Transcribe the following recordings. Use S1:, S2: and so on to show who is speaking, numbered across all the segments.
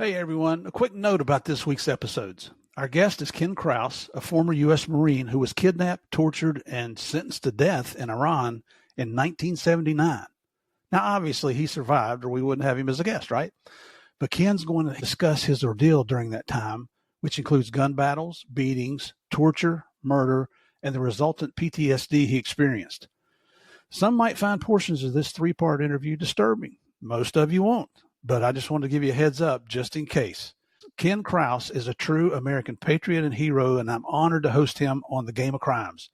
S1: Hey everyone, a quick note about this week's episodes. Our guest is Ken Kraus, a former U.S. Marine who was kidnapped, tortured, and sentenced to death in Iran in 1979. Now, obviously, he survived or we wouldn't have him as a guest, right? But Ken's going to discuss his ordeal during that time, which includes gun battles, beatings, torture, murder, and the resultant PTSD he experienced. Some might find portions of this three-part interview disturbing. Most of you won't, but I just wanted to give you a heads up just in case. Ken Kraus is a true American patriot and hero, and I'm honored to host him on the Game of Crimes.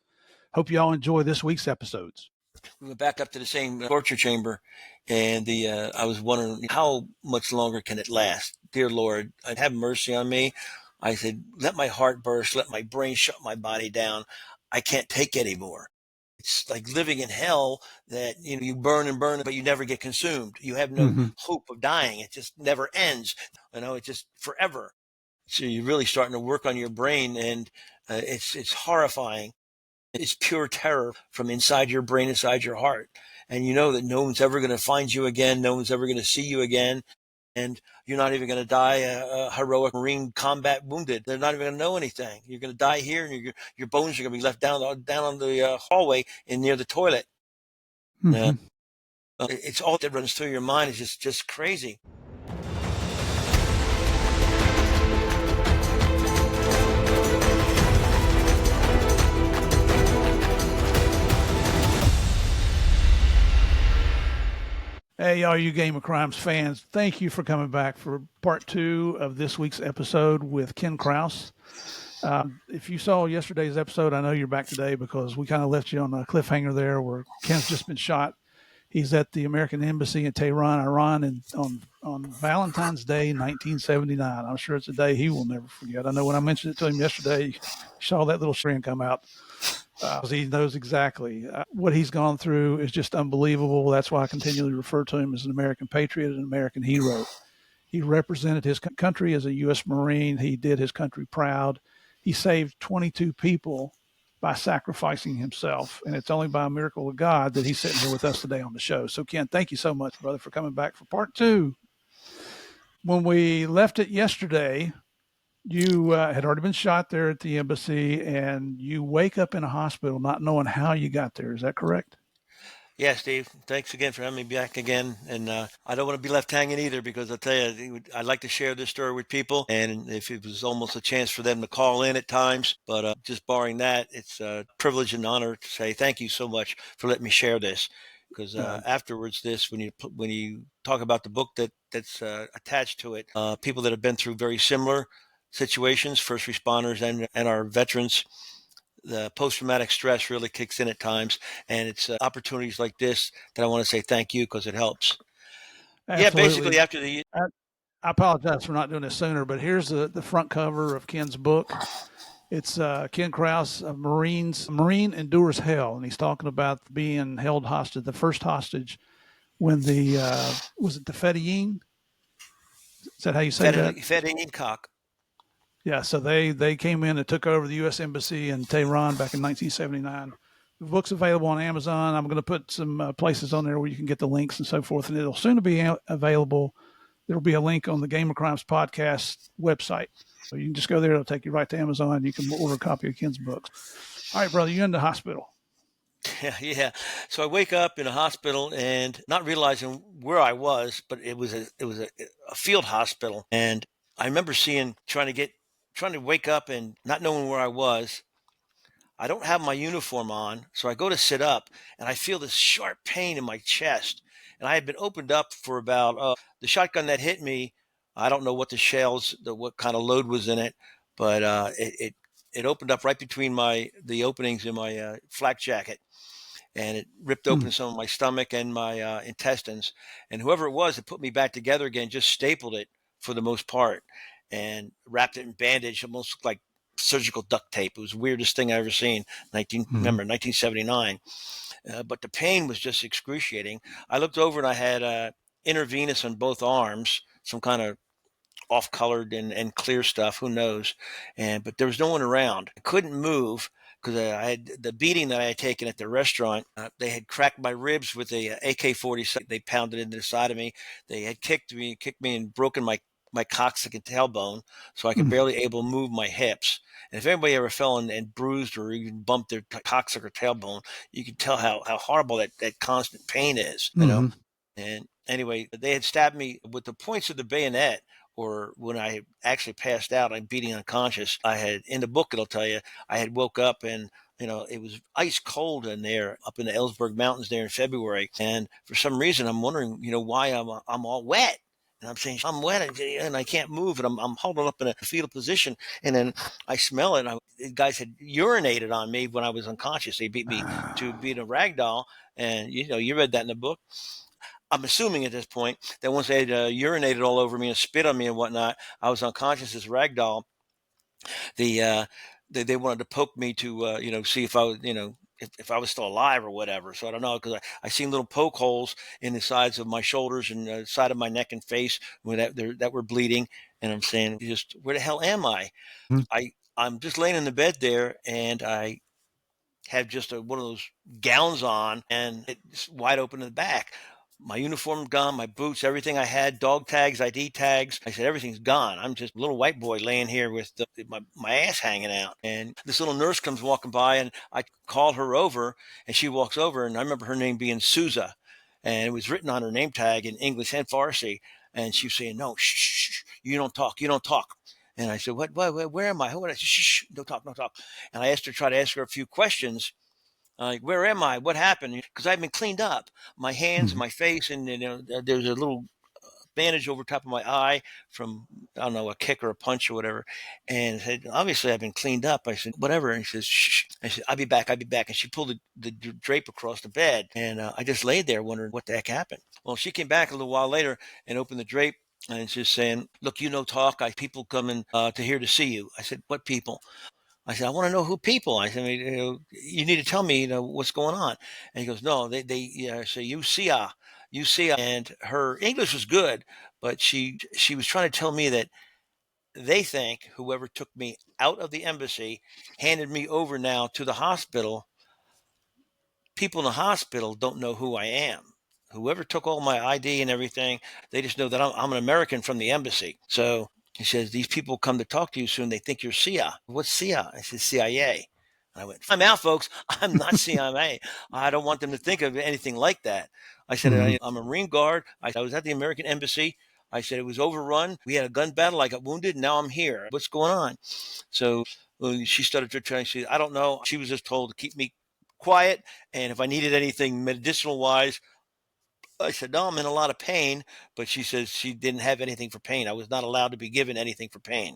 S1: Hope you all enjoy this week's episodes.
S2: We went back up to the same torture chamber, and I was wondering, how much longer can it last? Dear Lord, have mercy on me. I said, let my heart burst, let my brain shut my body down. I can't take anymore. It's like living in hell that, you burn and burn, but you never get consumed. You have no hope of dying. It just never ends. It's just forever. So you're really starting to work on your brain, and it's horrifying. It's pure terror from inside your brain, inside your heart. And you know that no one's ever going to find you again. No one's ever going to see you again. And you're not even going to die a heroic Marine combat wounded. They're not even going to know anything. You're going to die here, and your bones are going to be left down on the hallway and near the toilet. It's all that runs through your mind is just crazy.
S1: Hey, all you Game of Crimes fans, thank you for coming back for part 2 of this week's episode with Ken Kraus. If you saw yesterday's episode, I know you're back today because we kind of left you on a cliffhanger there where Ken's just been shot. He's at the American Embassy in Tehran, Iran, and on Valentine's Day, 1979. I'm sure it's a day he will never forget. I know when I mentioned it to him yesterday, he saw that little screen come out. He knows exactly what he's gone through is just unbelievable. That's why I continually refer to him as an American patriot and an American hero. He represented his country as a U.S. Marine. He did his country proud. He saved 22 people by sacrificing himself, and it's only by a miracle of God that he's sitting here with us today on the show. So, Ken, thank you so much, brother, for coming back for part 2. When we left it yesterday, you had already been shot there at the embassy, and you wake up in a hospital not knowing how you got there. Is that correct?
S2: Yeah, Steve. Thanks again for having me back again. And I don't want to be left hanging either, because I'll tell you, I'd like to share this story with people. And if it was almost a chance for them to call in at times, but just barring that, it's a privilege and honor to say thank you so much for letting me share this. Because afterwards, when you talk about the book that's attached to it, people that have been through very similar situations, first responders and our veterans, the post-traumatic stress really kicks in at times, and it's opportunities like this that I want to say thank you, because it helps.
S1: Absolutely.
S2: Yeah, basically after the...
S1: I apologize for not doing this sooner, but here's the front cover of Ken's book. It's Ken Kraus, a Marine endures hell, and he's talking about being held hostage, the first hostage when was it the Fedayeen? Is that how you say that?
S2: Fedayeen cock.
S1: Yeah, so they came in and took over the U.S. Embassy in Tehran back in 1979. The book's available on Amazon. I'm going to put some places on there where you can get the links and so forth, and it'll soon be available. There'll be a link on the Game of Crimes podcast website. So you can just go there. It'll take you right to Amazon. You can order a copy of Ken's books. All right, brother, you're in the hospital.
S2: Yeah. So I wake up in a hospital and not realizing where I was, but it was a field hospital. And I remember trying to wake up and not knowing where I was. I don't have my uniform on, so I go to sit up, and I feel this sharp pain in my chest. And I had been opened up for about the shotgun that hit me. I don't know what what kind of load was in it, but it opened up right between the openings in my flak jacket, and it ripped open some of my stomach and my intestines. And whoever it was that put me back together again just stapled it for the most part and wrapped it in bandage, almost looked like surgical duct tape. It was the weirdest thing I ever seen. Remember 1979. But the pain was just excruciating. I looked over and I had intravenous on both arms, some kind of off-colored and clear stuff. Who knows? But there was no one around. I couldn't move because I had the beating that I had taken at the restaurant. They had cracked my ribs with a AK-47. They pounded into the side of me. They had kicked me and broken my my coccyx and tailbone, so I could barely able to move my hips. And if anybody ever fell and bruised or even bumped their coccyx or tailbone, you can tell how horrible that constant pain is, you know.
S1: Mm-hmm.
S2: And anyway, they had stabbed me with the points of the bayonet, or when I actually passed out, I'm beating unconscious. I had, in the book, it'll tell you, I had woke up and, you know, it was ice cold in there up in the Ellsberg Mountains there in February. And for some reason, I'm wondering, you know, why I'm all wet. And I'm saying, I'm wet and I can't move. And I'm holding up in a fetal position. And then I smell it. And the guys had urinated on me when I was unconscious. They beat me to being a rag doll. And, you know, you read that in the book. I'm assuming at this point that once they had urinated all over me and spit on me and whatnot, I was unconscious as a rag doll. They wanted to poke me to, you know, see if I was, you know, if I was still alive or whatever. So I don't know, because I seen little poke holes in the sides of my shoulders and the side of my neck and face that were bleeding. And I'm saying, just where the hell am I? I'm just laying in the bed there, and I had just one of those gowns on, and it's wide open in the back. My uniform gone, my boots, everything I had, dog tags, ID tags. I said, everything's gone. I'm just a little white boy laying here with my ass hanging out. And this little nurse comes walking by, and I call her over, and she walks over, and I remember her name being Souza. And it was written on her name tag in English and Farsi. And she was saying, no, shh, shh, shh, you don't talk, you don't talk. And I said, what, where am I? Who am I? Shh, shh, don't talk, don't talk. And I tried to ask her a few questions, like, where am I? What happened? Because I've been cleaned up, my hands and
S1: Mm-hmm.
S2: my face, and you know, there's a little bandage over top of my eye from, I don't know, a kick or a punch or whatever. And I said, obviously I've been cleaned up. I said, whatever. And she says, shh. I said, I'll be back. I'll be back. And she pulled the drape across the bed, and I just laid there wondering what the heck happened. Well, she came back a little while later and opened the drape. And it's just saying, look, you know, talk. People coming to here to see you. I said, what people? I said, I want to know who people. I said, you know, you need to tell me, you know, what's going on. And he goes, no, they say, you see, and her English was good, but she was trying to tell me that they think whoever took me out of the embassy handed me over now to the hospital. People in the hospital don't know who I am. Whoever took all my ID and everything, they just know that I'm an American from the embassy. So he says, these people come to talk to you soon. They think you're CIA. What's CIA? I said, CIA. And I went, I'm out, folks. I'm not CIA. I don't want them to think of anything like that. I said,
S1: Mm-hmm.
S2: I'm a Marine Guard. I was at the American Embassy. I said, it was overrun. We had a gun battle. I got wounded. Now I'm here. What's going on? So she started to try. She said, I don't know. She was just told to keep me quiet. And if I needed anything medicinal wise, I said, no, I'm in a lot of pain. But she says she didn't have anything for pain. I was not allowed to be given anything for pain.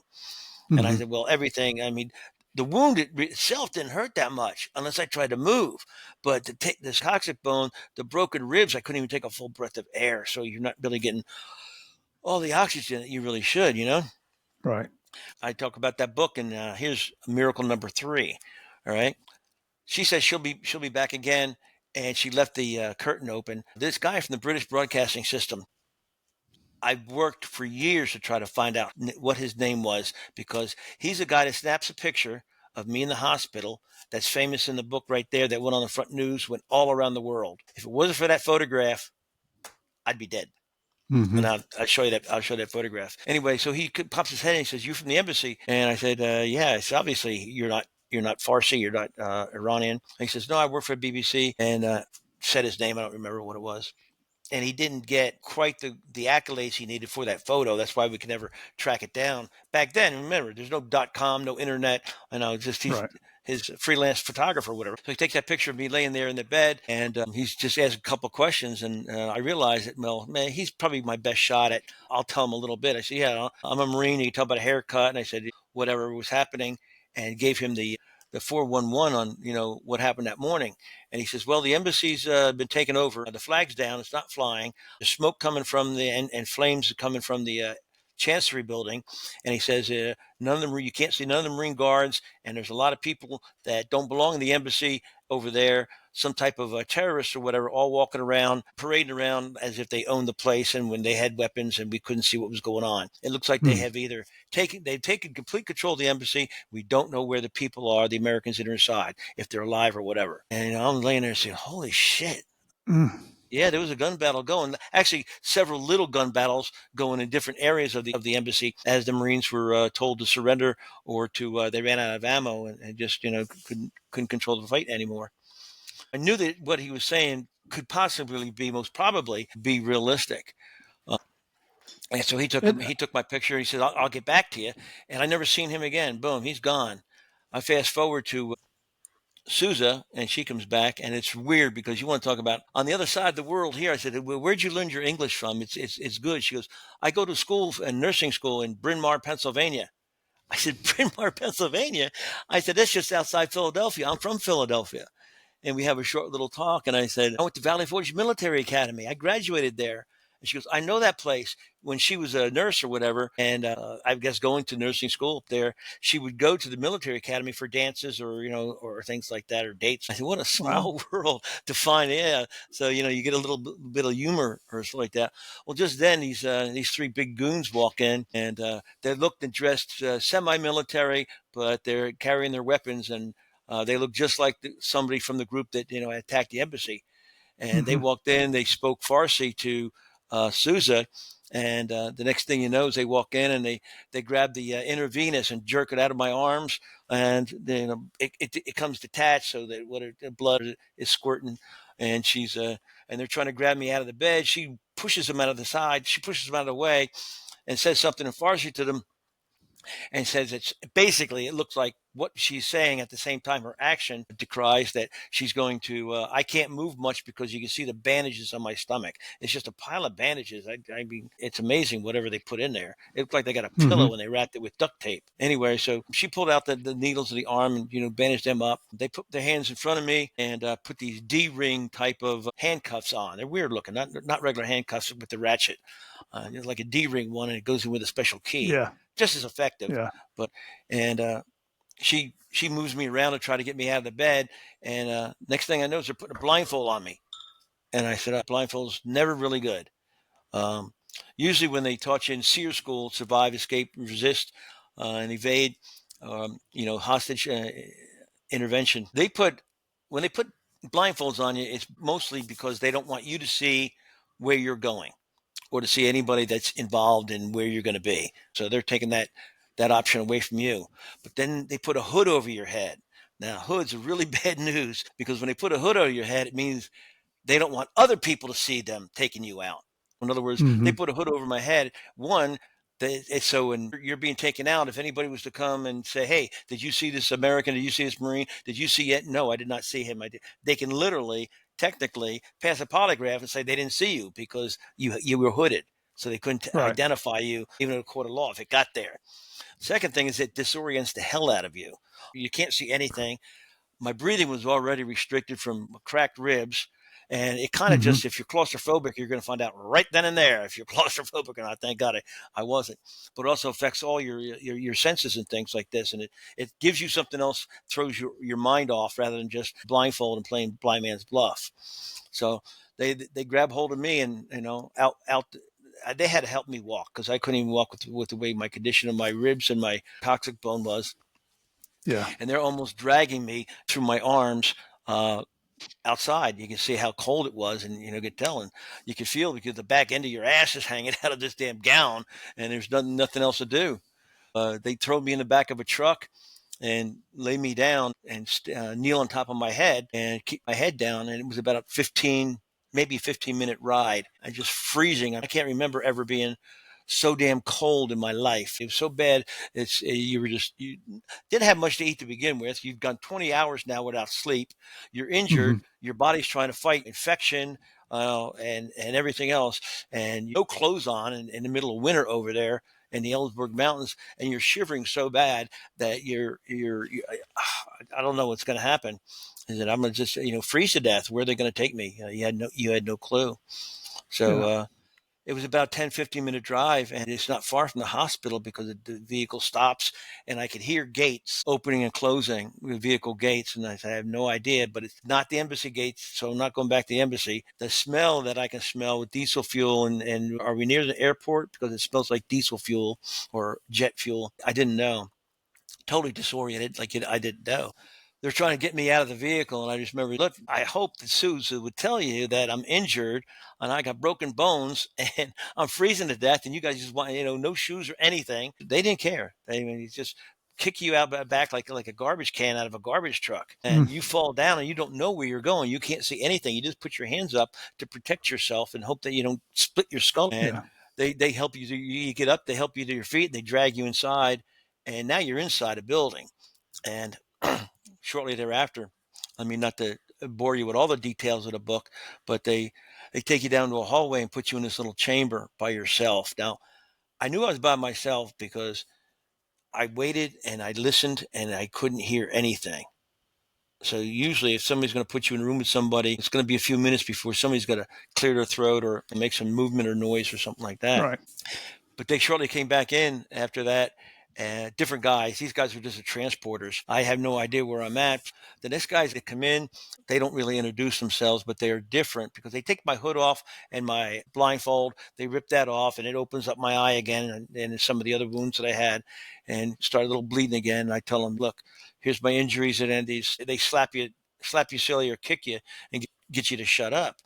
S2: And I
S1: Mm-hmm.
S2: said, well, everything, I mean, the wound itself didn't hurt that much unless I tried to move. But to take this coccyx bone, the broken ribs, I couldn't even take a full breath of air. So you're not really getting all the oxygen that you really should, you know?
S1: Right.
S2: I talk about that book, and here's miracle number 3. All right. She says she'll be back again, and she left the curtain open. This guy from the British Broadcasting System, I worked for years to try to find out what his name was, because he's a guy that snaps a picture of me in the hospital that's famous in the book right there, that went on the front news, went all around the world. If it wasn't for that photograph, I'd be dead.
S1: Mm-hmm.
S2: And I'll show you that. I'll show that photograph. Anyway, so he pops his head and he says, "You from the embassy?" And I said, "Yeah." It's obviously you're not Farsi. You're not Iranian. And he says, "No, I work for BBC." And said his name. I don't remember what it was. And he didn't get quite the accolades he needed for that photo. That's why we could never track it down. Back then, remember, there's no .com, no internet. You know, just he's
S1: Right.
S2: his freelance photographer or whatever. So he takes that picture of me laying there in the bed, and he's just asked a couple questions. And I realized that, well, man, he's probably my best shot at, I'll tell him a little bit. I said, yeah, I'm a Marine. He talked about a haircut. And I said, whatever was happening, and gave him the 411 on, you know, what happened that morning. And he says, well, the embassy's been taken over. The flag's down. It's not flying. There's smoke coming from and flames coming from the Chancery building. And he says, none of them, you can't see none of the Marine Guards. And there's a lot of people that don't belong in the embassy over there, some type of terrorists or whatever, all walking around, parading around as if they owned the place, and when they had weapons and we couldn't see what was going on. It looks like they
S1: Mm-hmm.
S2: have they've taken complete control of the embassy. We don't know where the people are, the Americans that are inside, if they're alive or whatever. And I'm laying there saying, holy shit.
S1: Mm-hmm.
S2: Yeah, there was a gun battle going. Actually, several little gun battles going in different areas of the embassy as the Marines were told to surrender or to they ran out of ammo and just couldn't control the fight anymore. I knew that what he was saying could possibly be, most probably, be realistic. And so
S1: And
S2: he took my picture. He said, I'll get back to you." And I never seen him again. Boom, he's gone. I fast forward to Souza, and she comes back, and it's weird because you want to talk about on the other side of the world here. I said, "Well, where'd you learn your English from? It's good." She goes, "I go to school and nursing school in Bryn Mawr, Pennsylvania." I said, "Bryn Mawr, Pennsylvania?" I said, "That's just outside Philadelphia. I'm from Philadelphia." And we have a short little talk. And I said, "I went to Valley Forge Military Academy. I graduated there." And she goes, "I know that place." When she was a nurse or whatever, and I guess going to nursing school up there, she would go to the military academy for dances or, or things like that, or dates. I said, "What a
S1: wow.
S2: small world to find." Yeah. So, you get a little bit of humor or something like that. Well, just then these three big goons walk in, and they looked and dressed semi-military, but they're carrying their weapons, and they look just like somebody from the group that attacked the embassy. And they
S1: Hmm.
S2: walked in. They spoke Farsi to Souza, and the next thing you know is they walk in and they grab the intravenous and jerk it out of my arms, and then it comes detached so that the blood is squirting, and she's and they're trying to grab me out of the bed. She pushes them out of the side. She pushes them out of the way and says something in Farsi to them, and says it's basically, it looks like what she's saying. At the same time, her action decries that she's going to I can't move much because you can see the bandages on my stomach. It's just a pile of bandages. I mean, it's amazing whatever they put in there. It looked like they got a
S1: Hmm.
S2: pillow and they wrapped it with duct tape. Anyway, so she pulled out the needles of the arm and bandaged them up. They put their hands in front of me and put these D-ring type of handcuffs on. They're weird looking, not regular handcuffs with the ratchet. It's like a D-ring one, and it goes in with a special key,
S1: Yeah.
S2: just as effective.
S1: Yeah.
S2: But and she moves me around to try to get me out of the bed, and next thing I know is they're putting a blindfold on me. And I said, blindfold's never really good. Um, Usually when they taught you in SEER school, survive, escape, resist, and evade, hostage intervention, when they put blindfolds on you, it's mostly because they don't want you to see where you're going or to see anybody that's involved in where you're going to be. So they're taking that option away from you. But then they put a hood over your head. Now, hoods are really bad news, because when they put a hood over your head, it means they don't want other people to see them taking you out. In other words, they
S1: Hmm.
S2: put a hood over my head. One, it's so when you're being taken out, if anybody was to come and say, "Hey, did you see this American? Did you see this Marine? Did you see it?" "No, I did not see him." They can literally, technically, pass a polygraph and say they didn't see you because you were hooded. So they couldn't
S1: Right.
S2: identify you, even in a court of law, if it got there. Second thing is it disorients the hell out of you. You can't see anything. My breathing was already restricted from cracked ribs. And it kind of
S1: Hmm.
S2: just, if you're claustrophobic, you're going to find out right then and there if you're claustrophobic or not. Thank God I wasn't. But it also affects all your senses and things like this. And it gives you something else, throws your mind off rather than just blindfold and playing blind man's bluff. So they grab hold of me and, out. They had to help me walk because I couldn't even walk with the way my condition of my ribs and my toxic bone was.
S1: Yeah.
S2: And they're almost dragging me through my arms outside. You can see how cold it was, and get telling. You can feel because the back end of your ass is hanging out of this damn gown, and there's nothing else to do. They throw me in the back of a truck and lay me down and kneel on top of my head and keep my head down. And it was about a 15, maybe 15-minute ride. I just freezing. I can't remember ever being so damn cold in my life. It was so bad. You didn't have much to eat to begin with. You've gone 20 hours now without sleep. You're injured.
S1: Hmm.
S2: Your body's trying to fight infection and everything else, and no clothes on in the middle of winter over there in the Ellsberg Mountains, and you're shivering so bad that I don't know what's going to happen. Is that I'm going to just freeze to death? Where are they going to take me? You had no clue. So
S1: Yeah.
S2: it was about 10-15 minute drive, and it's not far from the hospital because the vehicle stops, and I could hear gates opening and closing, the vehicle gates. And I said, I have no idea, but it's not the embassy gates, so I'm not going back to the embassy. The smell that I can smell with diesel fuel, and are we near the airport? Because it smells like diesel fuel or jet fuel. I didn't know. Totally disoriented, like I didn't know. they're trying to get me out of the vehicle. And I just remember, look, I hope that Susan would tell you that I'm injured and I got broken bones and I'm freezing to death. And you guys just want, no shoes or anything. They didn't care. They just kick you out back like a garbage can out of a garbage truck. And you fall down and you don't know where you're going. You can't see anything. You just put your hands up to protect yourself and hope that you don't split your skull. And they help you. You get up, they help you to your feet, they drag you inside. And now you're inside a building. And shortly thereafter, I mean, not to bore you with all the details of the book, but they take you down to a hallway and put you in this little chamber by yourself. Now, I knew I was by myself because I waited and I listened and I couldn't hear anything. So usually if somebody's going to put you in a room with somebody, it's going to be a few minutes before somebody's going to clear their throat or make some movement or noise or something like that.
S1: Right.
S2: But they shortly came back in after that. Different guys. These guys are just the transporters. I have no idea where I'm at. The next guys that come in, they don't really introduce themselves, but they are different because they take my hood off and my blindfold. They rip that off, and it opens up my eye again and some of the other wounds that I had, and start a little bleeding again. And I tell them, look, here's my injuries, and they slap you silly or kick you and get you to shut up.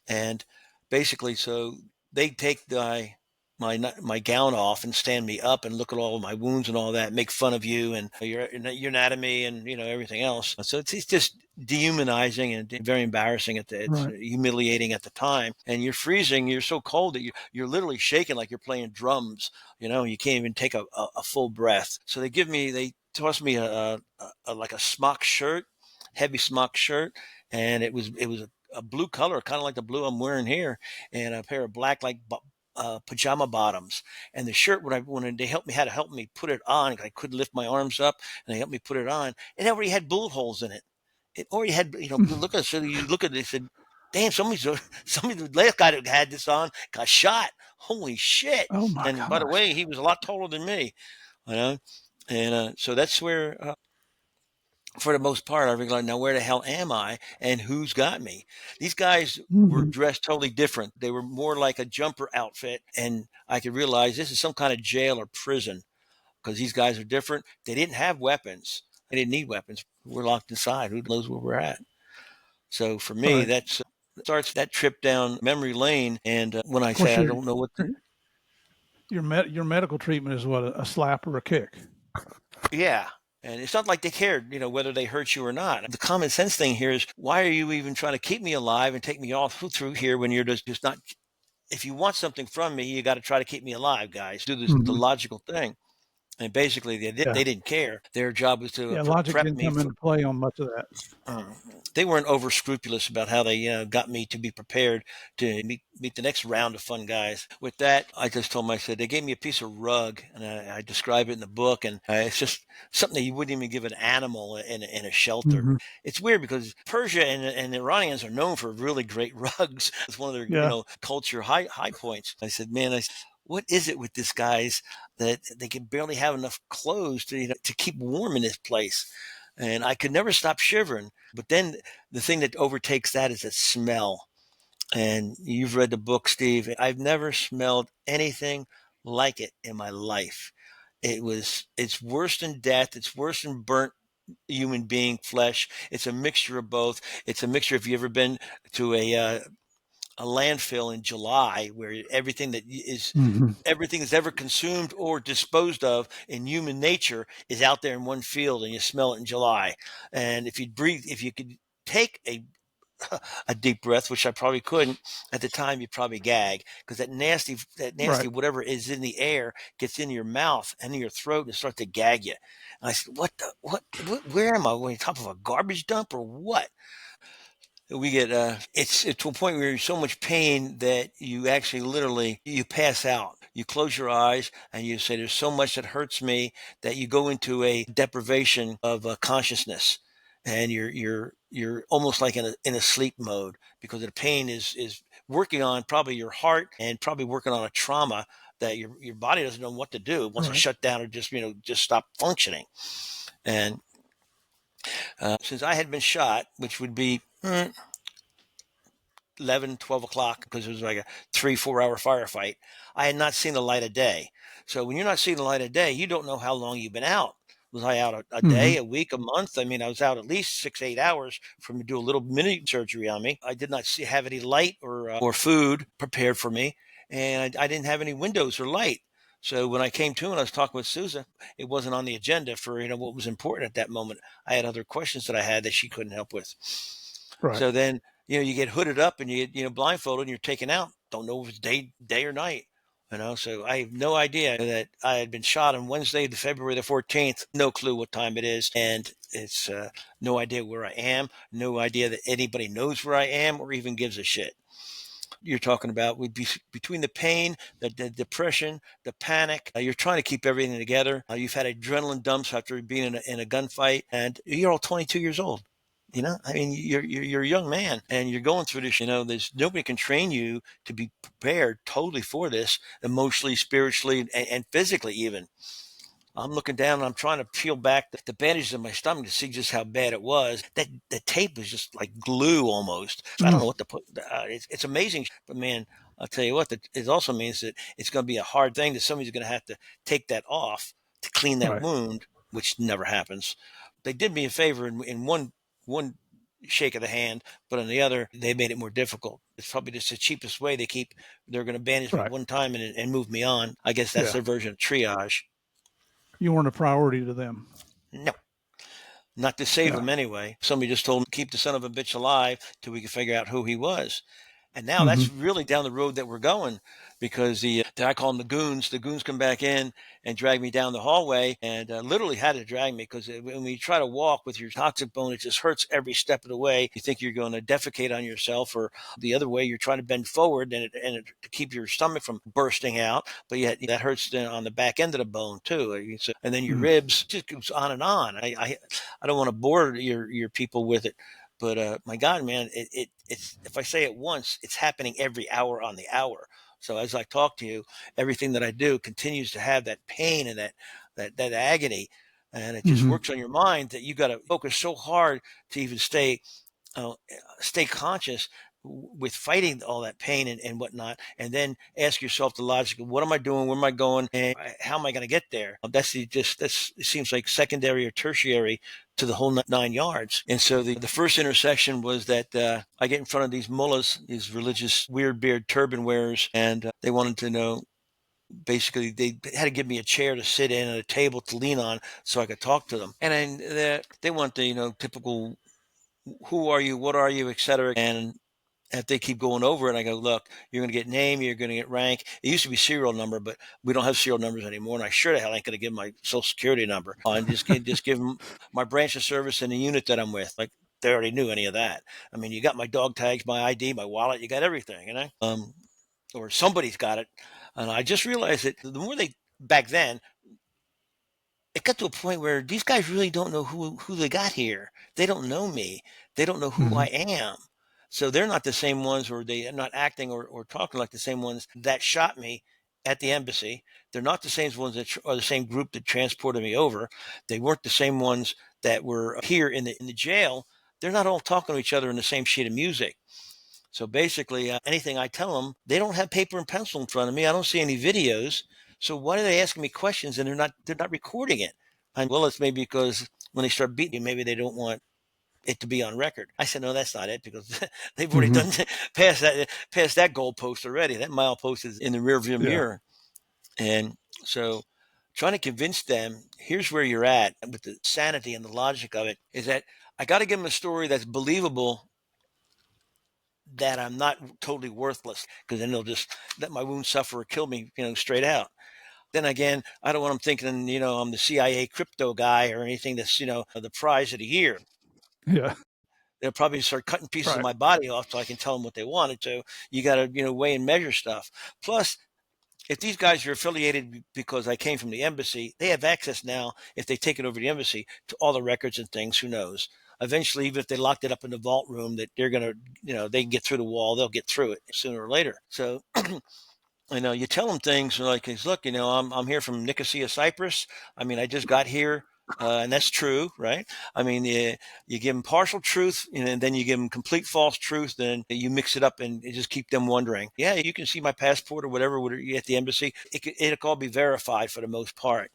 S2: And basically, so they take my gown off and stand me up and look at all of my wounds and all that, make fun of you and your anatomy and everything else. So it's just dehumanizing and very embarrassing. It's humiliating at the time, and you're freezing. You're so cold that you're literally shaking like you're playing drums. You can't even take a full breath. So they tossed me like a smock shirt, heavy smock shirt, and it was a blue color, kind of like the blue I'm wearing here, and a pair of black pajama bottoms. And the shirt, when they had to help me put it on, I couldn't lift my arms up, and they helped me put it on, and it already had bullet holes in it. It already had, look at it, they said, damn, the last guy that had this on got shot. Holy shit.
S1: Oh my
S2: And
S1: gosh.
S2: by the way, he was a lot taller than me, and so that's where, for the most part, I realized, now where the hell am I and who's got me? These guys were dressed totally different. They were more like a jumper outfit. And I could realize this is some kind of jail or prison because these guys are different. They didn't have weapons. They didn't need weapons. We're locked inside. Who knows where we're at? So for me, that starts that trip down memory lane. And when I say I don't know what
S1: your medical treatment is, what, a slap or a kick?
S2: Yeah. And it's not like they cared, whether they hurt you or not. The common sense thing here is, why are you even trying to keep me alive and take me all through here when you're just not? If you want something from me, you got to try to keep me alive, guys. Do the logical thing. And basically, they didn't care. Their job was to
S1: logic
S2: prep
S1: didn't
S2: me
S1: come into play on much of that.
S2: They weren't over scrupulous about how they got me to be prepared to meet the next round of fun guys. With that, I just told them, I said, they gave me a piece of rug, and I describe it in the book, and it's just something that you wouldn't even give an animal in a shelter. It's weird because Persia and the Iranians are known for really great rugs. It's one of their culture high points. I said, man, what is it with these guys that they can barely have enough clothes to keep warm in this place? And I could never stop shivering. But then the thing that overtakes that is the smell. And you've read the book, Steve. I've never smelled anything like it in my life. It's worse than death. It's worse than burnt human being flesh. It's a mixture of both. It's a mixture. If you've ever been to a landfill in July, where everything that's ever consumed or disposed of in human nature is out there in one field, and you smell it in July. And if you could take a deep breath, which I probably couldn't at the time, you'd probably gag, because that nasty whatever is in the air gets in your mouth and in your throat and starts to gag you. And I said, where am I? On top of a garbage dump or what? We get it's to a point where you're in so much pain that you actually literally you pass out. You close your eyes and you say, there's so much that hurts me, that you go into a deprivation of consciousness, and you're almost like in a sleep mode, because the pain is working on probably your heart and probably working on a trauma that your body doesn't know what to do. It wants to shut down or just stop functioning. And since I had been shot, which would be 11, 12 o'clock, because it was like a 3-4 hour firefight, I had not seen the light of day. So when you're not seeing the light of day, you don't know how long you've been out. Was I out a
S1: Mm-hmm.
S2: day, a week, a month? I mean, I was out at least 6, 8 hours from to do a little mini surgery on me. I did not have any light or food prepared for me, and I didn't have any windows or light. So when I came to and I was talking with Sousa, it wasn't on the agenda for what was important at that moment. I had other questions that I had that she couldn't help with.
S1: Right.
S2: So then you get hooded up and you get blindfolded and you're taken out. Don't know if it's day or night. So I have no idea that I had been shot on Wednesday, February the 14th. No clue what time it is, and it's no idea where I am. No idea that anybody knows where I am or even gives a shit. You're talking about would be between the pain, the depression, the panic. You're trying to keep everything together. You've had adrenaline dumps after being in a gunfight, and you're all 22 years old. I mean, you're a young man, and you're going through this. There's nobody can train you to be prepared totally for this, emotionally, spiritually, and physically even. I'm looking down and I'm trying to peel back the bandages in my stomach to see just how bad it was. That the tape is just like glue almost. So I don't know what to put. It's amazing, but man, I'll tell you what. It also means that it's going to be a hard thing that somebody's going to have to take that off to clean that
S1: Right.
S2: wound, which never happens. They did me a favor in one shake of the hand, but on the other, they made it more difficult. It's probably just the cheapest way they're going to bandage me
S1: Right.
S2: one time and move me on. I guess that's
S1: Yeah.
S2: their version of triage.
S1: You weren't a priority to them.
S2: No. Not to save
S1: Yeah.
S2: him anyway. Somebody just told him, keep the son of a bitch alive till we can figure out who he was. And now
S1: Mm-hmm.
S2: that's really down the road that we're going because I call them the goons. The goons come back in and drag me down the hallway and literally had to drag me because when you try to walk with your toxic bone, it just hurts every step of the way. You think you're going to defecate on yourself, or the other way, you're trying to bend forward to keep your stomach from bursting out. But yet that hurts on the back end of the bone too. And then your
S1: Mm-hmm.
S2: ribs just goes on and on. I don't want to bore your people with it. But my God, man, it's if I say it once, it's happening every hour on the hour. So as I talk to you, everything that I do continues to have that pain and that agony, and it just
S1: Mm-hmm.
S2: works on your mind that you got to focus so hard to even stay conscious with fighting all that pain and whatnot, and then ask yourself the logical: what am I doing? Where am I going? And how am I going to get there? It seems like secondary or tertiary to the whole 9 yards. And so the first intersection was that I get in front of these mullahs, these religious weird beard turban wearers, and they wanted to know. Basically, they had to give me a chair to sit in and a table to lean on so I could talk to them. And then they want the typical who are you, what are you, etc. And if they keep going over it, I go, look, you're going to get name, you're going to get rank. It used to be serial number, but we don't have serial numbers anymore. And I sure the hell ain't going to give my social security number. And just give them my branch of service and the unit that I'm with. Like they already knew any of that. I mean, you got my dog tags, my ID, my wallet, you got everything, or somebody's got it. And I just realized that the more back then, it got to a point where these guys really don't know who they got here. They don't know me. They don't know who
S1: Mm-hmm.
S2: I am. So they're not the same ones, or they are not acting or talking like the same ones that shot me at the embassy. They're not the same ones that are the same group that transported me over. They weren't the same ones that were here in the jail. They're not all talking to each other in the same sheet of music. So basically, anything I tell them, they don't have paper and pencil in front of me. I don't see any videos. So why are they asking me questions and they're not recording it? And well, it's maybe because when they start beating you, maybe they don't want it to be on record. I said, no, that's not it because they've already
S1: Mm-hmm.
S2: done past that goalpost already. That milepost is in the rearview
S1: Yeah.
S2: mirror. And so trying to convince them, here's where you're at with the sanity and the logic of it is that I got to give them a story that's believable, that I'm not totally worthless, because then they'll just let my wound suffer or kill me, straight out. Then again, I don't want them thinking, I'm the CIA crypto guy or anything that's, the prize of the year.
S1: Yeah.
S2: They'll probably start cutting pieces of
S1: Right.
S2: my body off so I can tell them what they wanted to. You got to, weigh and measure stuff. Plus, if these guys are affiliated because I came from the embassy, they have access now, if they take it over the embassy, to all the records and things. Who knows? Eventually, even if they locked it up in the vault room, that they're going to, they can get through the wall, they'll get through it sooner or later. So, you tell them things like, look, I'm here from Nicosia, Cyprus. I mean, I just got here. And that's true, right? I mean, you give them partial truth, and then you give them complete false truth. Then you mix it up and you just keep them wondering. Yeah, you can see my passport or whatever at the embassy. It'll all be verified for the most part.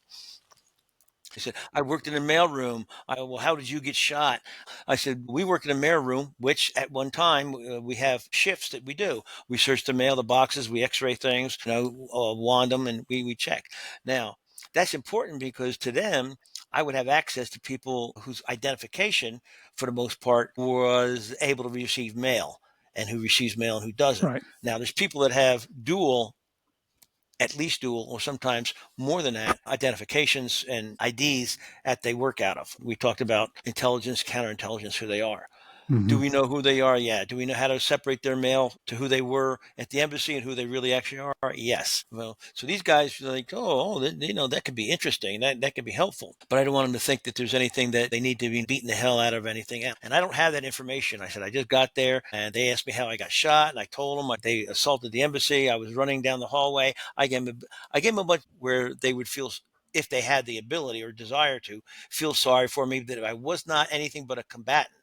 S2: He said, I worked in the mailroom. Well, how did you get shot? I said, we work in the mailroom, which at one time we have shifts that we do. We search the mail, the boxes, we x-ray things, wand them, and we check. Now, that's important because to them, I would have access to people whose identification, for the most part, was able to receive mail and who receives mail and who doesn't.
S1: Right.
S2: Now, there's people that have dual, at least dual, or sometimes more than that, identifications and IDs that they work out of. We talked about intelligence, counterintelligence, who they are. Do
S1: Mm-hmm.
S2: we know who they are? Yeah. Do we know how to separate their mail to who they were at the embassy and who they really actually are? Yes. Well, so these guys are like, that could be interesting. That could be helpful. But I don't want them to think that there's anything that they need to be beating the hell out of anything else. And I don't have that information. I said, I just got there and they asked me how I got shot. And I told them they assaulted the embassy. I was running down the hallway. I gave them a bunch where they would feel, if they had the ability or desire to, feel sorry for me, that I was not anything but a combatant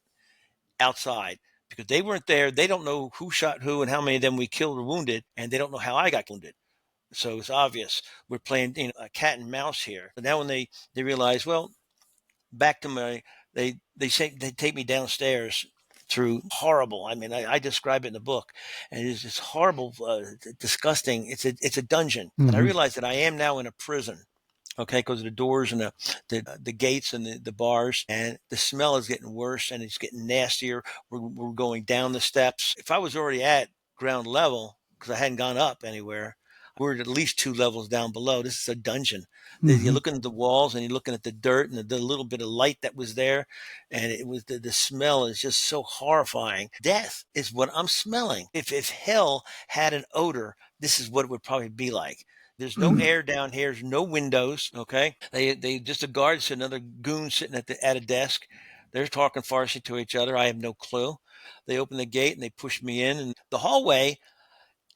S2: outside, because they weren't there. They don't know who shot who and how many of them we killed or wounded, and they don't know how I got wounded. So it's obvious we're playing a cat and mouse here. But now when they realize, well, back to my, they say they take me downstairs through horrible. I mean, I describe it in the book, and it's just horrible, disgusting. It's a dungeon, and I
S1: Mm-hmm.
S2: realize that I am now in a prison. Okay, because of the doors and the gates and the bars, and the smell is getting worse and it's getting nastier. We're going down the steps. If I was already at ground level, because I hadn't gone up anywhere, we're at least 2 levels down below. This is a dungeon. You're
S1: Mm-hmm.
S2: looking at the walls and you're looking at the dirt and the little bit of light that was there, and it was the smell is just so horrifying. Death is what I'm smelling. If hell had an odor, this is what it would probably be like. There's no
S1: Mm-hmm.
S2: air down here. There's no windows. Okay, they just a guard, another goon sitting at a desk. They're talking Farsi to each other. I have no clue. They open the gate and they push me in, and the hallway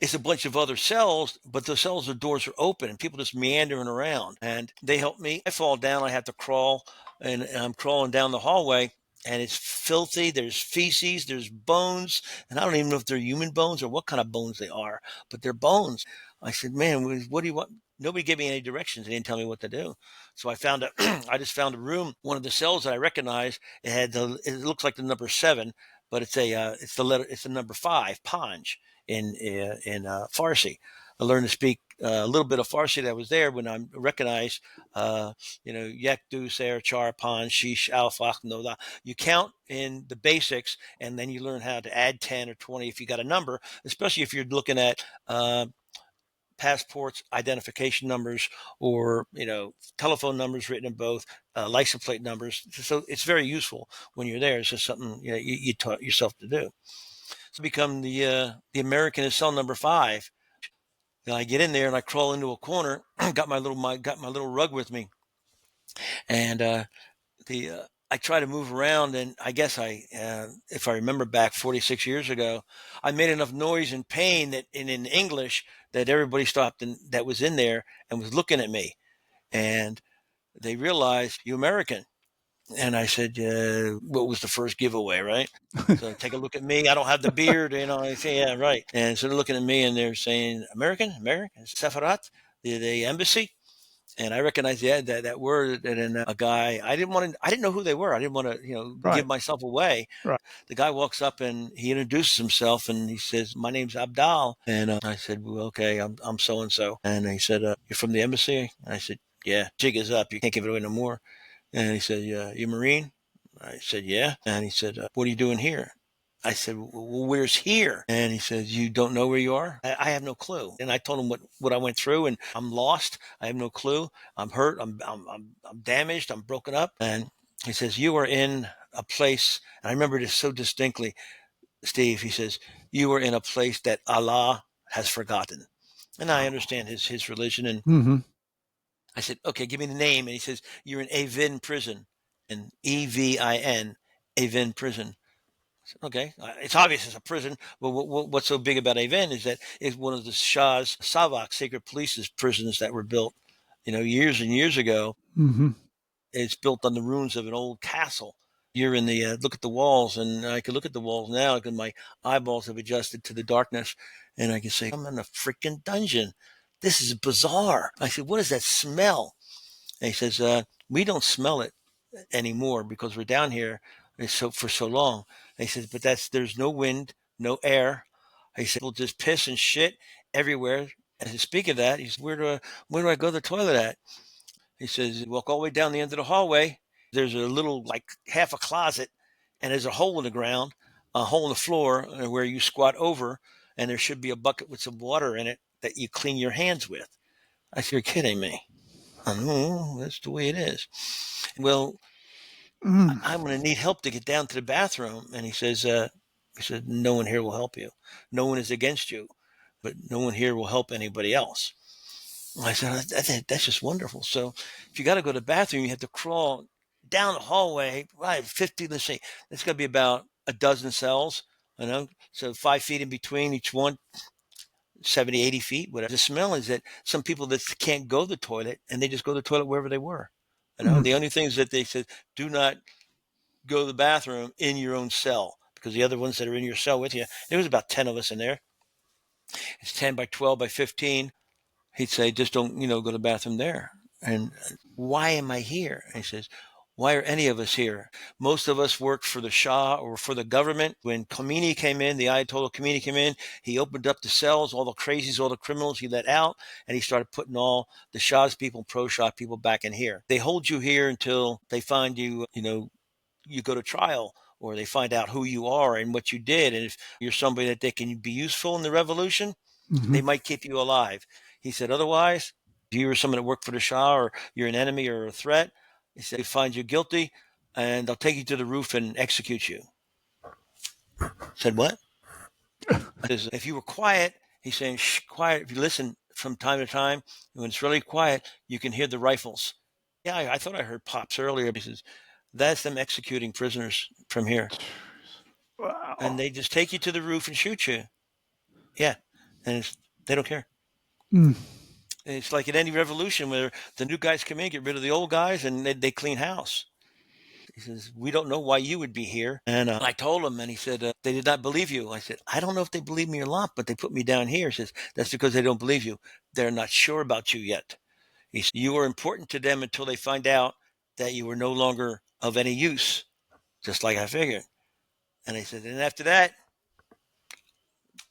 S2: is a bunch of other cells, but the cells, the doors are open and people just meandering around. And they help me. I fall down. I have to crawl, and I'm crawling down the hallway. And it's filthy. There's feces. There's bones, and I don't even know if they're human bones or what kind of bones they are, but they're bones. I said, "Man, what do you want?" Nobody gave me any directions. They didn't tell me what to do. So I found I just found a room. One of the cells that I recognized. It looks like the number 7, but it's the number 5, Panj in Farsi. I learned to speak a little bit of Farsi that was there when I recognized, Yek, Du, Ser, Char, Pan, Shish, Al, Fak, Noda. You count in the basics, and then you learn how to add 10 or 20 if you got a number, especially if you're looking at passports, identification numbers, or telephone numbers written in both, license plate numbers. So it's very useful when you're there. It's just something you taught yourself to do. So become the American is cell number 5. I get in there and I crawl into a corner. got my little rug with me, and the I try to move around, and I guess if I remember back 46 years ago, I made enough noise and pain that in English that everybody stopped and that was in there and was looking at me, and they realized, you American. And I said, what was the first giveaway, right? So take a look at me. I don't have the beard, I say, yeah, right. And so they're looking at me and they're saying, American, Sefarat, the embassy. And I recognized, that word. And then a guy, I didn't know who they were. I didn't want to, give
S1: Right.
S2: myself away.
S1: Right.
S2: The guy walks up and he introduces himself and he says, my name's Abdal. And I said, well, okay, I'm so-and-so. And he said, you're from the embassy? And I said, yeah, jig is up. You can't give it away no more. And he said, yeah, you Marine? I said, yeah. And he said, what are you doing here? I said, well, where's here? And he says, you don't know where you are? I have no clue. And I told him what I went through, and I'm lost. I have no clue. I'm hurt. I'm damaged. I'm broken up. And he says, you are in a place, and I remember this so distinctly, Steve. He says, you are in a place that Allah has forgotten. And I understand his religion, and
S1: Mm-hmm.
S2: I said, okay, give me the name. And he says, you're in Evin Prison, and Evin, Evin Prison. I said, okay, it's obvious it's a prison, but what's so big about Evin is that it's one of the Shah's Savak secret police's prisons that were built, years and years ago.
S1: Mm-hmm.
S2: It's built on the ruins of an old castle. You're in the look at the walls, and I can look at the walls now because my eyeballs have adjusted to the darkness, and I can say, I'm in a freaking dungeon. This is bizarre. I said, what is that smell? And he says, we don't smell it anymore because we're down here for so long. And he says, but there's no wind, no air. He said, people just piss and shit everywhere. And speaking of that, he said, where do I go to the toilet at? He says, you walk all the way down the end of the hallway. There's a little, like half a closet, and there's a hole in the ground, a hole in the floor where you squat over, and there should be a bucket with some water in it that you clean your hands with. I said, you're kidding me. I know, that's the way it is. Well, I'm going to need help to get down to the bathroom. And he said, no one here will help you. No one is against you, but no one here will help anybody else. I said, that's just wonderful. So if you got to go to the bathroom, you have to crawl down the hallway, right? 50, let's say, it's going to be about a dozen cells, so 5 feet in between each one, 70, 80 feet, whatever. The smell is that some people that can't go to the toilet, and they just go to the toilet wherever they were. The only things that they said, do not go to the bathroom in your own cell, because the other ones that are in your cell with you, there was about 10 of us in there. It's 10 by 12 by 15. He'd say, just don't, go to the bathroom there. And why am I here? And he says, why are any of us here? Most of us worked for the Shah or for the government. When Khomeini came in, the Ayatollah Khomeini came in, he opened up the cells, all the crazies, all the criminals he let out, and he started putting all the Shah's people, pro-Shah people back in here. They hold you here until they find you, you go to trial, or they find out who you are and what you did. And if you're somebody that they can be useful in the revolution, they might keep you alive. He said, otherwise, if you were someone that worked for the Shah, or you're an enemy or a threat, he said, they find you guilty and they'll take you to the roof and execute you. I said, what? Says, if you were quiet, he's saying, shh, quiet. If you listen from time to time, when it's really quiet, you can hear the rifles. Yeah, I thought I heard pops earlier. He says, that's them executing prisoners from here.
S1: Wow.
S2: And they just take you to the roof and shoot you. Yeah. And they don't care. It's like in any revolution where the new guys come in, get rid of the old guys, and they clean house. He says, we don't know why you would be here. And I told him, and he said, they did not believe you. I said, I don't know if they believe me or not, but they put me down here. He says, that's because they don't believe you. They're not sure about you yet. He said, you are important to them until they find out that you are no longer of any use, just like I figured. And he said, and after that,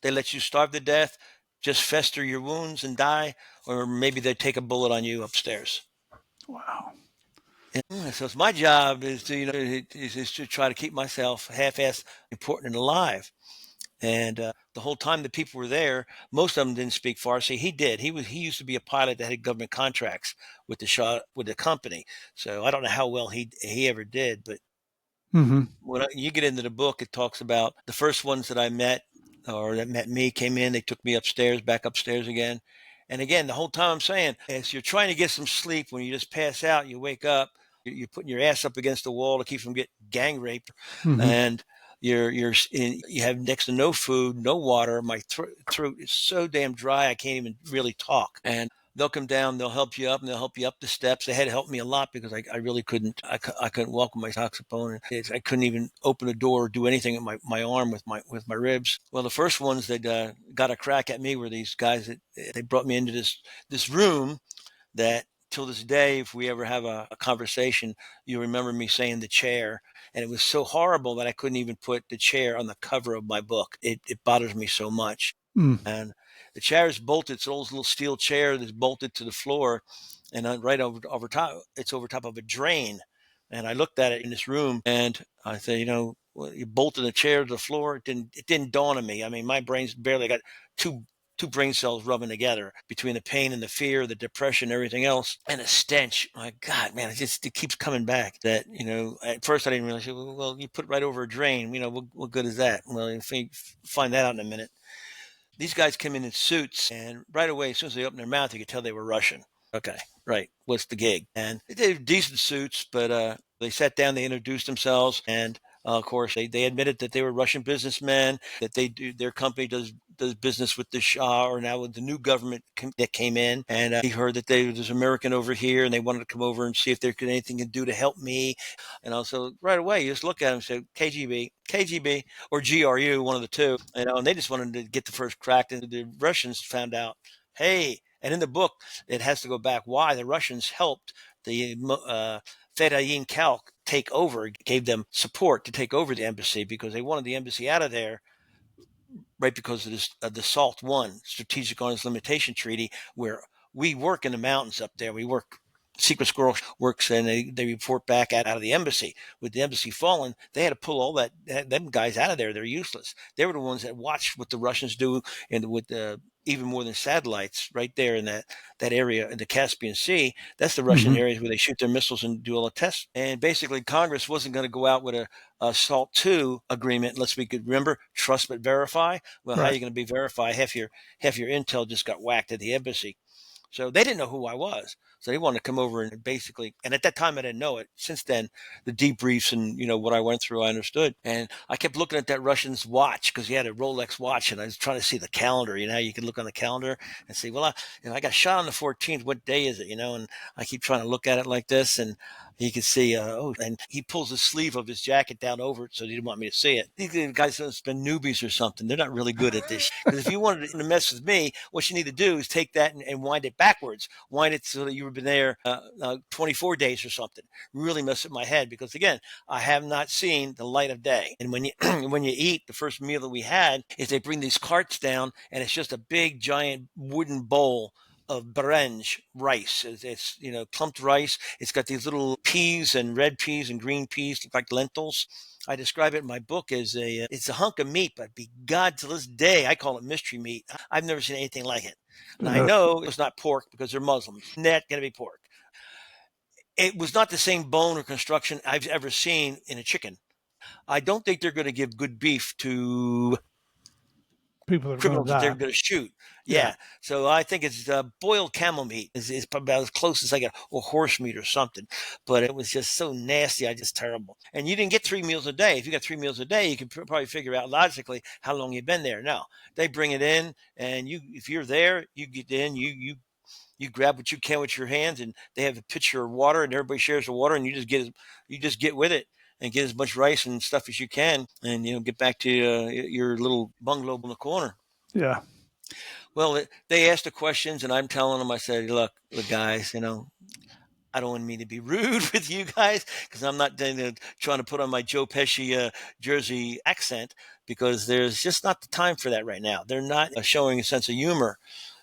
S2: they let you starve to death, just fester your wounds and die, or maybe they take a bullet on you upstairs.
S1: Wow.
S2: So it's my job is to try to keep myself half-assed important and alive. And the whole time the people were there, most of them didn't speak Farsi. He did. He used to be a pilot that had government contracts with the Shah, with the company. So I don't know how well he ever did, but when you get into the book, it talks about the first ones that I met, or that met me, came in, they took me upstairs, back upstairs again. And again, the whole time I'm saying, as you're trying to get some sleep, when you just pass out, you wake up, you're putting your ass up against the wall to keep from getting gang raped, and you have next to no food, no water. My throat is so damn dry, I can't even really talk. And they'll come down, they'll help you up, and they'll help you up the steps. They had to help me a lot because I really couldn't. I couldn't walk with my toxaphone. I couldn't even open a door or do anything with my arm with my ribs. Well, the first ones that got a crack at me were these guys that they brought me into this room that, till this day, if we ever have a conversation, you remember me saying the chair. And it was so horrible that I couldn't even put the chair on the cover of my book. It bothers me so much. And the chair is bolted. It's an old little steel chair that's bolted to the floor, and right over top, it's over top of a drain. And I looked at it in this room, and I said, well, you bolted the chair to the floor. It didn't dawn on me. I mean, my brain's barely got two brain cells rubbing together between the pain and the fear, the depression, everything else, and a stench. My God, man, it keeps coming back. That at first I didn't realize. Well, you put it right over a drain. What good is that? Well, if we find that out in a minute. These guys come in suits, and right away, as soon as they opened their mouth, you could tell they were Russian. Okay, right. What's the gig? And they were decent suits, but they sat down, they introduced themselves, and of course, they admitted that they were Russian businessmen, that their company does business with the Shah, or now with the new government that came in. And he heard that there's American over here, and they wanted to come over and see if there could anything to do to help me. And also, right away, you just look at him and say, KGB, or GRU, one of the two. And they just wanted to get the first crack. And the Russians found out, hey, and in the book, it has to go back why the Russians helped the Fedayeen Kalk take over, gave them support to take over the embassy because they wanted the embassy out of there, right, because of this the SALT I, Strategic Arms Limitation Treaty, where we work in the mountains up there. We work, Secret Squirrel works, and they report back out of the embassy. With the embassy fallen, they had to pull all them guys out of there. They're useless. They were the ones that watched what the Russians do, and with the even more than satellites right there in that area in the Caspian Sea. That's the Russian
S1: Mm-hmm.
S2: areas where they shoot their missiles and do all the tests. And basically, Congress wasn't going to go out with a SALT II agreement unless we could remember trust but verify. Well, how are
S1: Right.
S2: you going to be verified? Half your intel just got whacked at the embassy. So they didn't know who I was. So they wanted to come over and basically, and at that time I didn't know it. Since then, the debriefs and what I went through, I understood. And I kept looking at that Russian's watch because he had a Rolex watch, and I was trying to see the calendar. How you can look on the calendar and see, well, I got shot on the 14th. What day is it? And I keep trying to look at it like this, and you can see, and he pulls the sleeve of his jacket down over it, so he didn't want me to see it. These guys have been newbies or something. They're not really good at this. Because if you wanted to mess with me, what you need to do is take that and wind it backwards. Wind it so that you've been there 24 days or something. Really mess with my head because, again, I have not seen the light of day. And when you when you eat, the first meal that we had is they bring these carts down, and it's just a big, giant wooden bowl of barenge rice. It's clumped rice. It's got these little peas and red peas and green peas, like lentils. I describe it in my book as it's a hunk of meat, but be God, to this day, I call it mystery meat. I've never seen anything like it. Now, I know it's not pork because they're Muslims. Not going to be pork. It was not the same bone or construction I've ever seen in a chicken. I don't think they're going to give good beef to
S1: People are going to
S2: criminals that they're
S1: die.
S2: going to shoot.
S1: Yeah.
S2: Yeah. So I think it's boiled camel meat is about as close as I get, or horse meat or something. But it was just so nasty. Just terrible. And you didn't get 3 meals a day. If you got 3 meals a day, you can probably figure out logically how long you've been there. No, they bring it in, and if you're there, you get in, you grab what you can with your hands, and they have a pitcher of water, and everybody shares the water, and you just get with it and get as much rice and stuff as you can, and get back to your little bungalow in the corner.
S1: Yeah.
S2: Well, they asked the questions, and I'm telling them, I said, look guys, I don't mean to be rude with you guys because I'm not trying to put on my Joe Pesci Jersey accent because there's just not the time for that right now. They're not showing a sense of humor.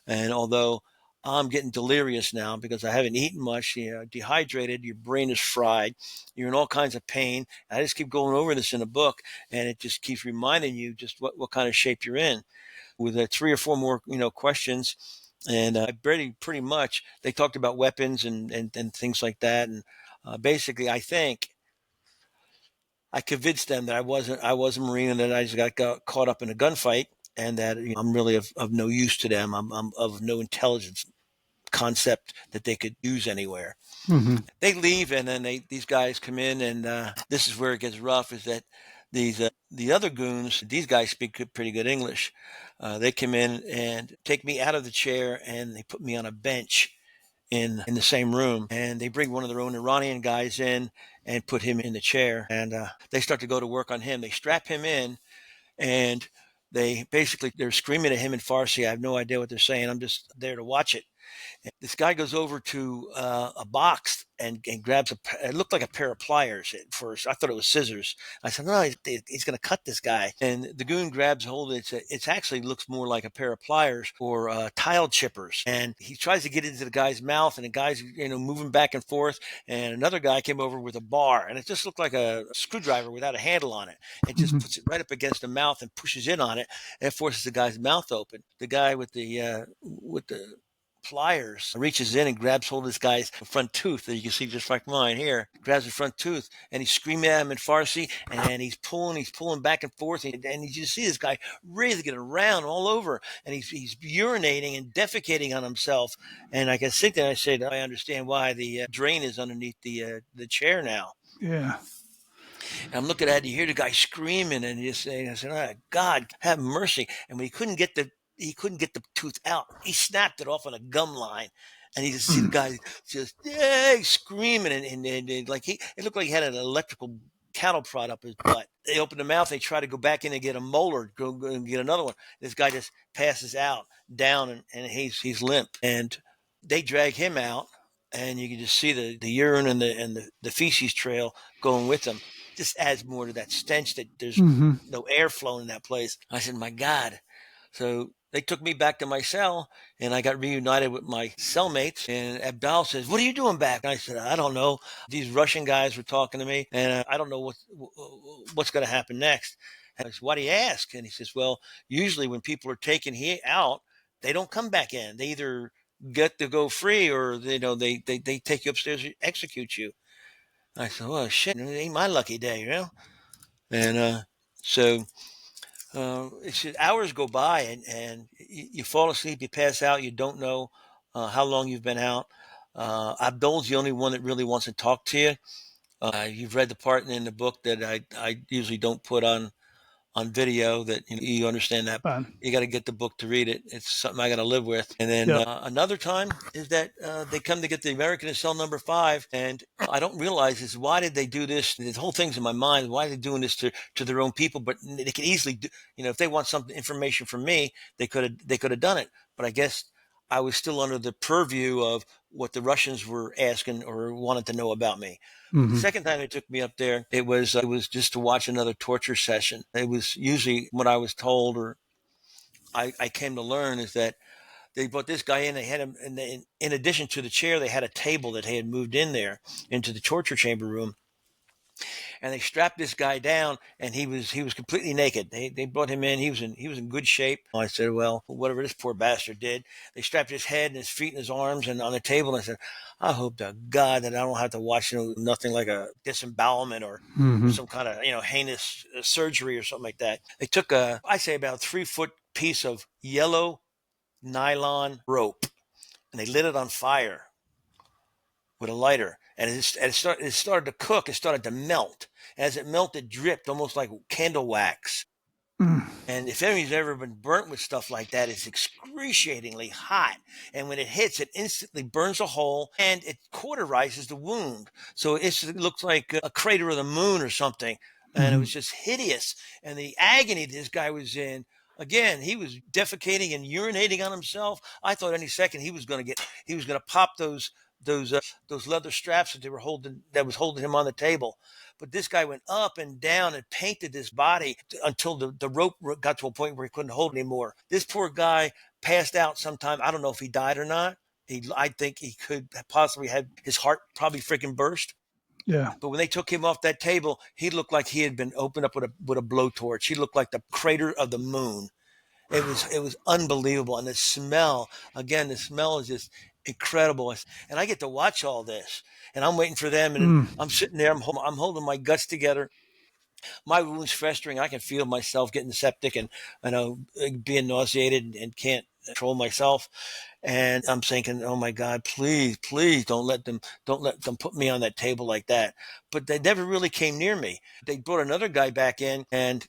S2: And although I'm getting delirious now because I haven't eaten much, dehydrated, your brain is fried, you're in all kinds of pain. I just keep going over this in a book, and it just keeps reminding you just what kind of shape you're in. With 3 or 4 more, questions, and pretty much they talked about weapons and things like that, and basically I think I convinced them that I was a Marine and that I just got caught up in a gunfight, and that I'm really of no use to them. I'm of no intelligence concept that they could use anywhere.
S1: Mm-hmm.
S2: They leave, and then these guys come in, and this is where it gets rough. Is that the other goons? These guys speak pretty good English. They come in and take me out of the chair, and they put me on a bench in the same room, and they bring one of their own Iranian guys in and put him in the chair, and they start to go to work on him. They strap him in, and they're screaming at him in Farsi. I have no idea what they're saying. I'm just there to watch it. This guy goes over to a box and grabs it looked like a pair of pliers at first. I thought it was scissors. I said, no, he's going to cut this guy. And the goon grabs hold of it. It actually looks more like a pair of pliers or tile chippers. And he tries to get into the guy's mouth, and the guy's, moving back and forth. And another guy came over with a bar, and it just looked like a screwdriver without a handle on it. It just puts it right up against the mouth and pushes in on it, and it forces the guy's mouth open. The guy with the pliers reaches in and grabs hold of this guy's front tooth that you can see just like mine here. Grabs the front tooth, and he's screaming at him in Farsi, and he's pulling back and forth, and you just see this guy writhing around all over, and he's urinating and defecating on himself. And I can think that I said, I understand why the drain is underneath the chair now.
S1: Yeah.
S2: And I'm looking at it, you hear the guy screaming, and just saying, I said, oh, God, have mercy. And when he couldn't get the tooth out, he snapped it off on a gum line, and you just see the guy just screaming, and like it looked like he had an electrical cattle prod up his butt. They open the mouth, they try to go back in and get a molar, go and get another one. This guy just passes out down, and he's limp, and they drag him out. and you can just see the urine and the feces trail going with them. Just adds more to that stench that there's
S1: Mm-hmm.
S2: no air flowing in that place. I said, my God. So they took me back to my cell, and I got reunited with my cellmates. And Abdal says, "What are you doing back?" And I said, "I don't know. These Russian guys were talking to me, and I don't know what's going to happen next." And I said, "Why do you ask?" And he says, "Well, usually when people are taken here out, they don't come back in. They either get to go free, or they take you upstairs and execute you." I said, "Oh shit, it ain't my lucky day, you know." And so it's just, hours go by, and you fall asleep, you pass out, you don't know how long you've been out. Abdul's the only one that really wants to talk to you. You've read the part in the book that I usually don't put on video, that you understand that
S1: Fine.
S2: you got to get the book to read it. It's something I got to live with. And then
S1: Yep.
S2: another time is that they come to get the American in cell number 5, and I don't realize is, why did they do this? The whole thing's in my mind. Why are they doing this to their own people? But they could easily do, if they want some information from me, they could have done it. But I guess I was still under the purview of what the Russians were asking or wanted to know about me. The
S1: Mm-hmm.
S2: second time they took me up there, it was just to watch another torture session. It was usually what I was told, or I came to learn, is that they brought this guy in. They had him, and in addition to the chair, they had a table that they had moved in there into the torture chamber room, and they strapped this guy down, and he was completely naked. They brought him in. He was in good shape. I said, well, whatever this poor bastard did. They strapped his head and his feet and his arms and on the table, and I said, I hope to God that I don't have to watch nothing like a disembowelment or
S1: Mm-hmm.
S2: some kind of heinous surgery or something like that. They took I say about a 3-foot piece of yellow nylon rope, and they lit it on fire with a lighter, and it started to cook. It started to melt. As it melted, it dripped almost like candle wax.
S1: Mm.
S2: And if anybody's ever been burnt with stuff like that, it's excruciatingly hot. And when it hits, it instantly burns a hole, and it cauterizes the wound. So it looks like a crater of the moon or something. And it
S1: Mm-hmm.
S2: was just hideous. And the agony this guy was in, again, he was defecating and urinating on himself. I thought any second he was going to pop those leather straps that was holding him on the table. But this guy went up and down and painted his body until the rope got to a point where he couldn't hold it anymore. This poor guy passed out sometime. I don't know if he died or not. I think he could possibly have his heart probably freaking burst.
S1: Yeah.
S2: But when they took him off that table, he looked like he had been opened up with a blowtorch. He looked like the crater of the moon. It was unbelievable. And the smell is just incredible. And I get to watch all this, and I'm waiting for them, and
S1: Mm.
S2: I'm sitting there, I'm holding my guts together. My wound's festering. I can feel myself getting septic, and being nauseated and can't control myself. And I'm thinking, oh my God, please, please don't let them put me on that table like that. But they never really came near me. They brought another guy back in, and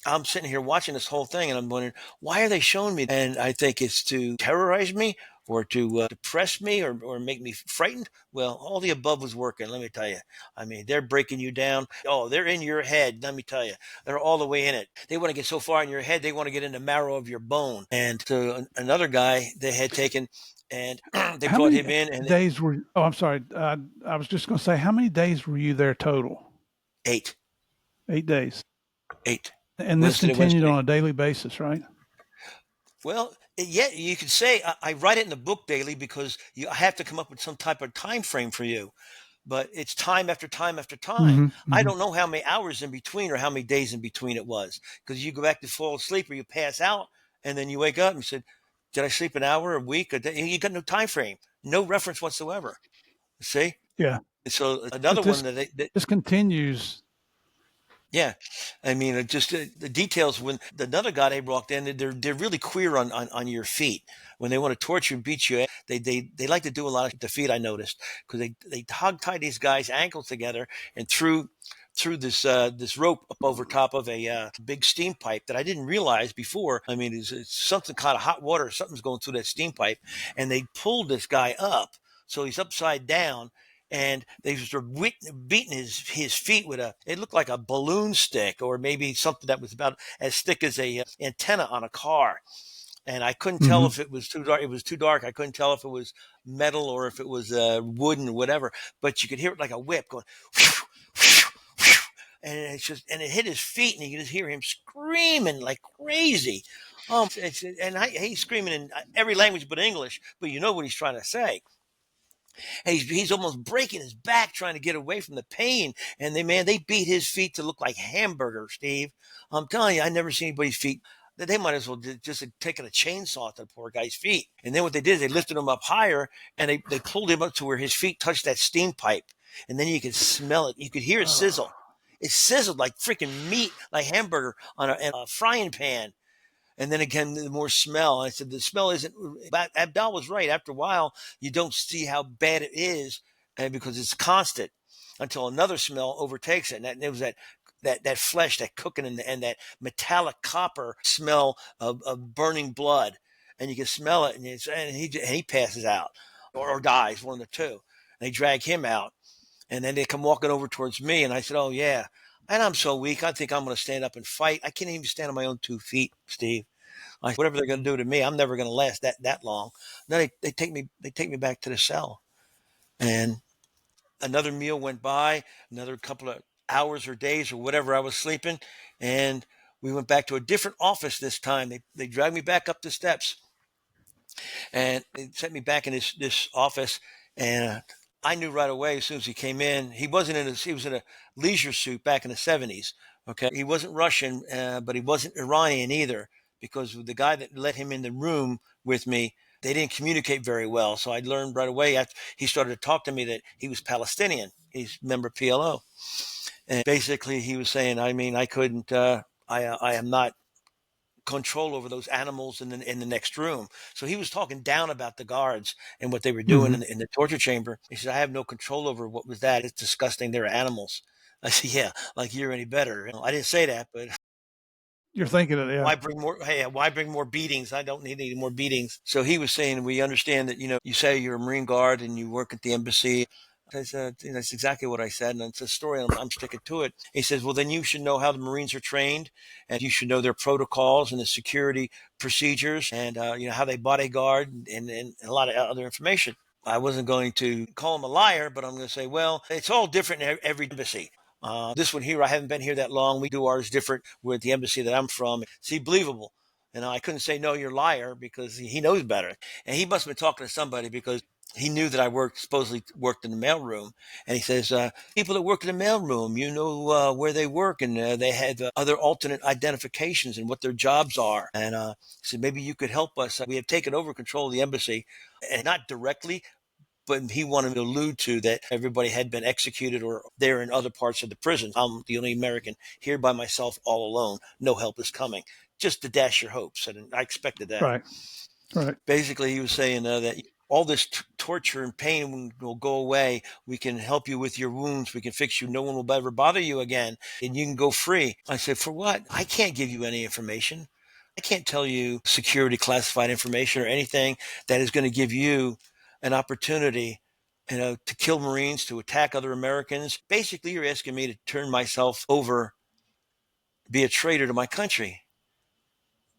S2: I'm sitting here watching this whole thing, and I'm wondering, why are they showing me? And I think it's to terrorize me, or to depress me, or make me frightened. Well, all the above was working, let me tell you. I mean, they're breaking you down. Oh, they're in your head, let me tell you. They're all the way in it. They want to get so far in your head, they want to get in the marrow of your bone. And so another guy they had taken, and they
S1: How
S2: brought
S1: many
S2: him in, and
S1: days were? Oh, I'm sorry. I was just going to say, how many days were you there total?
S2: eight,
S1: 8 days.
S2: eight,
S1: And this
S2: Wednesday to
S1: continued
S2: Wednesday.
S1: on a daily basis, right?
S2: Well, yeah, you could say I write it in the book daily, because I have to come up with some type of time frame for you. But it's time after time after time.
S1: Mm-hmm.
S2: I
S1: Mm-hmm.
S2: don't know how many hours in between or how many days in between it was, because you go back to fall asleep or you pass out, and then you wake up and you said, "Did I sleep an hour, a week, a day?" You got no time frame, no reference whatsoever. See?
S1: Yeah.
S2: So
S1: But
S2: another one that
S1: this continues.
S2: yeah, I mean, just the details. When another guy they walked in, they're really queer on your feet. When they want to torture and beat you, they like to do a lot of the feet. I noticed, because they hog tie these guys' ankles together, and through this rope up over top of a big steam pipe that I didn't realize before. I mean, it's something kind of hot water. Something's going through that steam pipe, and they pulled this guy up, so he's upside down, and they were beating his feet with it looked like a balloon stick, or maybe something that was about as thick as a antenna on a car. and I couldn't tell
S1: Mm-hmm.
S2: if it was too dark. It was too dark. I couldn't tell if it was metal or if it was wooden or whatever. But you could hear it like a whip going, and and it hit his feet, and you could just hear him screaming like crazy. He's screaming in every language but English, but you know what he's trying to say. And he's almost breaking his back trying to get away from the pain. And they beat his feet to look like hamburgers, Steve. I'm telling you, I never seen anybody's feet. They might as well just have taken a chainsaw to the poor guy's feet. And then what they did is they lifted him up higher and they pulled him up to where his feet touched that steam pipe. And then you could smell it. You could hear it sizzle. It sizzled like freaking meat, like hamburger on a frying pan. And then again, the more smell. I said, the smell isn't, Abdal was right. After a while, you don't see how bad it is because it's constant until another smell overtakes it. And it was that flesh, that cooking and that metallic copper smell of burning blood. And you can smell it. And he passes out or dies, one of the two. And they drag him out. And then they come walking over towards me. And I said, oh, yeah. And I'm so weak. I think I'm going to stand up and fight. I can't even stand on my own 2 feet, Steve. Like whatever they're going to do to me, I'm never going to last that long. Then they take me back to the cell, and another meal went by, another couple of hours or days or whatever I was sleeping, and we went back to a different office this time. They dragged me back up the steps, and they set me back in this office, and I knew right away as soon as he came in, he was in a leisure suit back in the 70s. Okay, he wasn't Russian, but he wasn't Iranian either, because the guy that let him in the room with me, they didn't communicate very well. So I learned right away after he started to talk to me that he was Palestinian. He's a member of PLO, and basically he was saying, I mean, I couldn't, I am not control over those animals in the next room. So he was talking down about the guards and what they were doing
S1: Mm-hmm.
S2: in the torture chamber. He said, I have no control over what was that. It's disgusting. They're animals. I said, yeah, like you're any better. I didn't say that, but
S1: You're thinking it, yeah.
S2: why bring more? Hey, why bring more beatings? I don't need any more beatings. So he was saying, we understand that, you say you're a Marine Guard and you work at the embassy. I said, that's exactly what I said. And it's a story, and I'm sticking to it. He says, well, then you should know how the Marines are trained, and you should know their protocols and the security procedures, and, how they bodyguard and a lot of other information. I wasn't going to call him a liar, but I'm going to say, well, it's all different in every embassy. This one here, I haven't been here that long. We do ours different with the embassy that I'm from. See, believable. And I couldn't say, no, you're a liar, because he knows better. And he must have been talking to somebody, because he knew that I supposedly worked in the mailroom. And he says, people that work in the mailroom, where they work, and they had other alternate identifications and what their jobs are. And he said, maybe you could help us. We have taken over control of the embassy, and not directly, but he wanted to allude to that everybody had been executed or they're in other parts of the prison. I'm the only American here by myself, all alone. No help is coming. Just to dash your hopes. And I expected that.
S1: Right. Right.
S2: Basically, he was saying that all this torture and pain will go away. We can help you with your wounds. We can fix you. No one will ever bother you again. And you can go free. I said, for what? I can't give you any information. I can't tell you security classified information or anything that is going to give you an opportunity, to kill Marines, to attack other Americans. Basically, you're asking me to turn myself over, be a traitor to my country.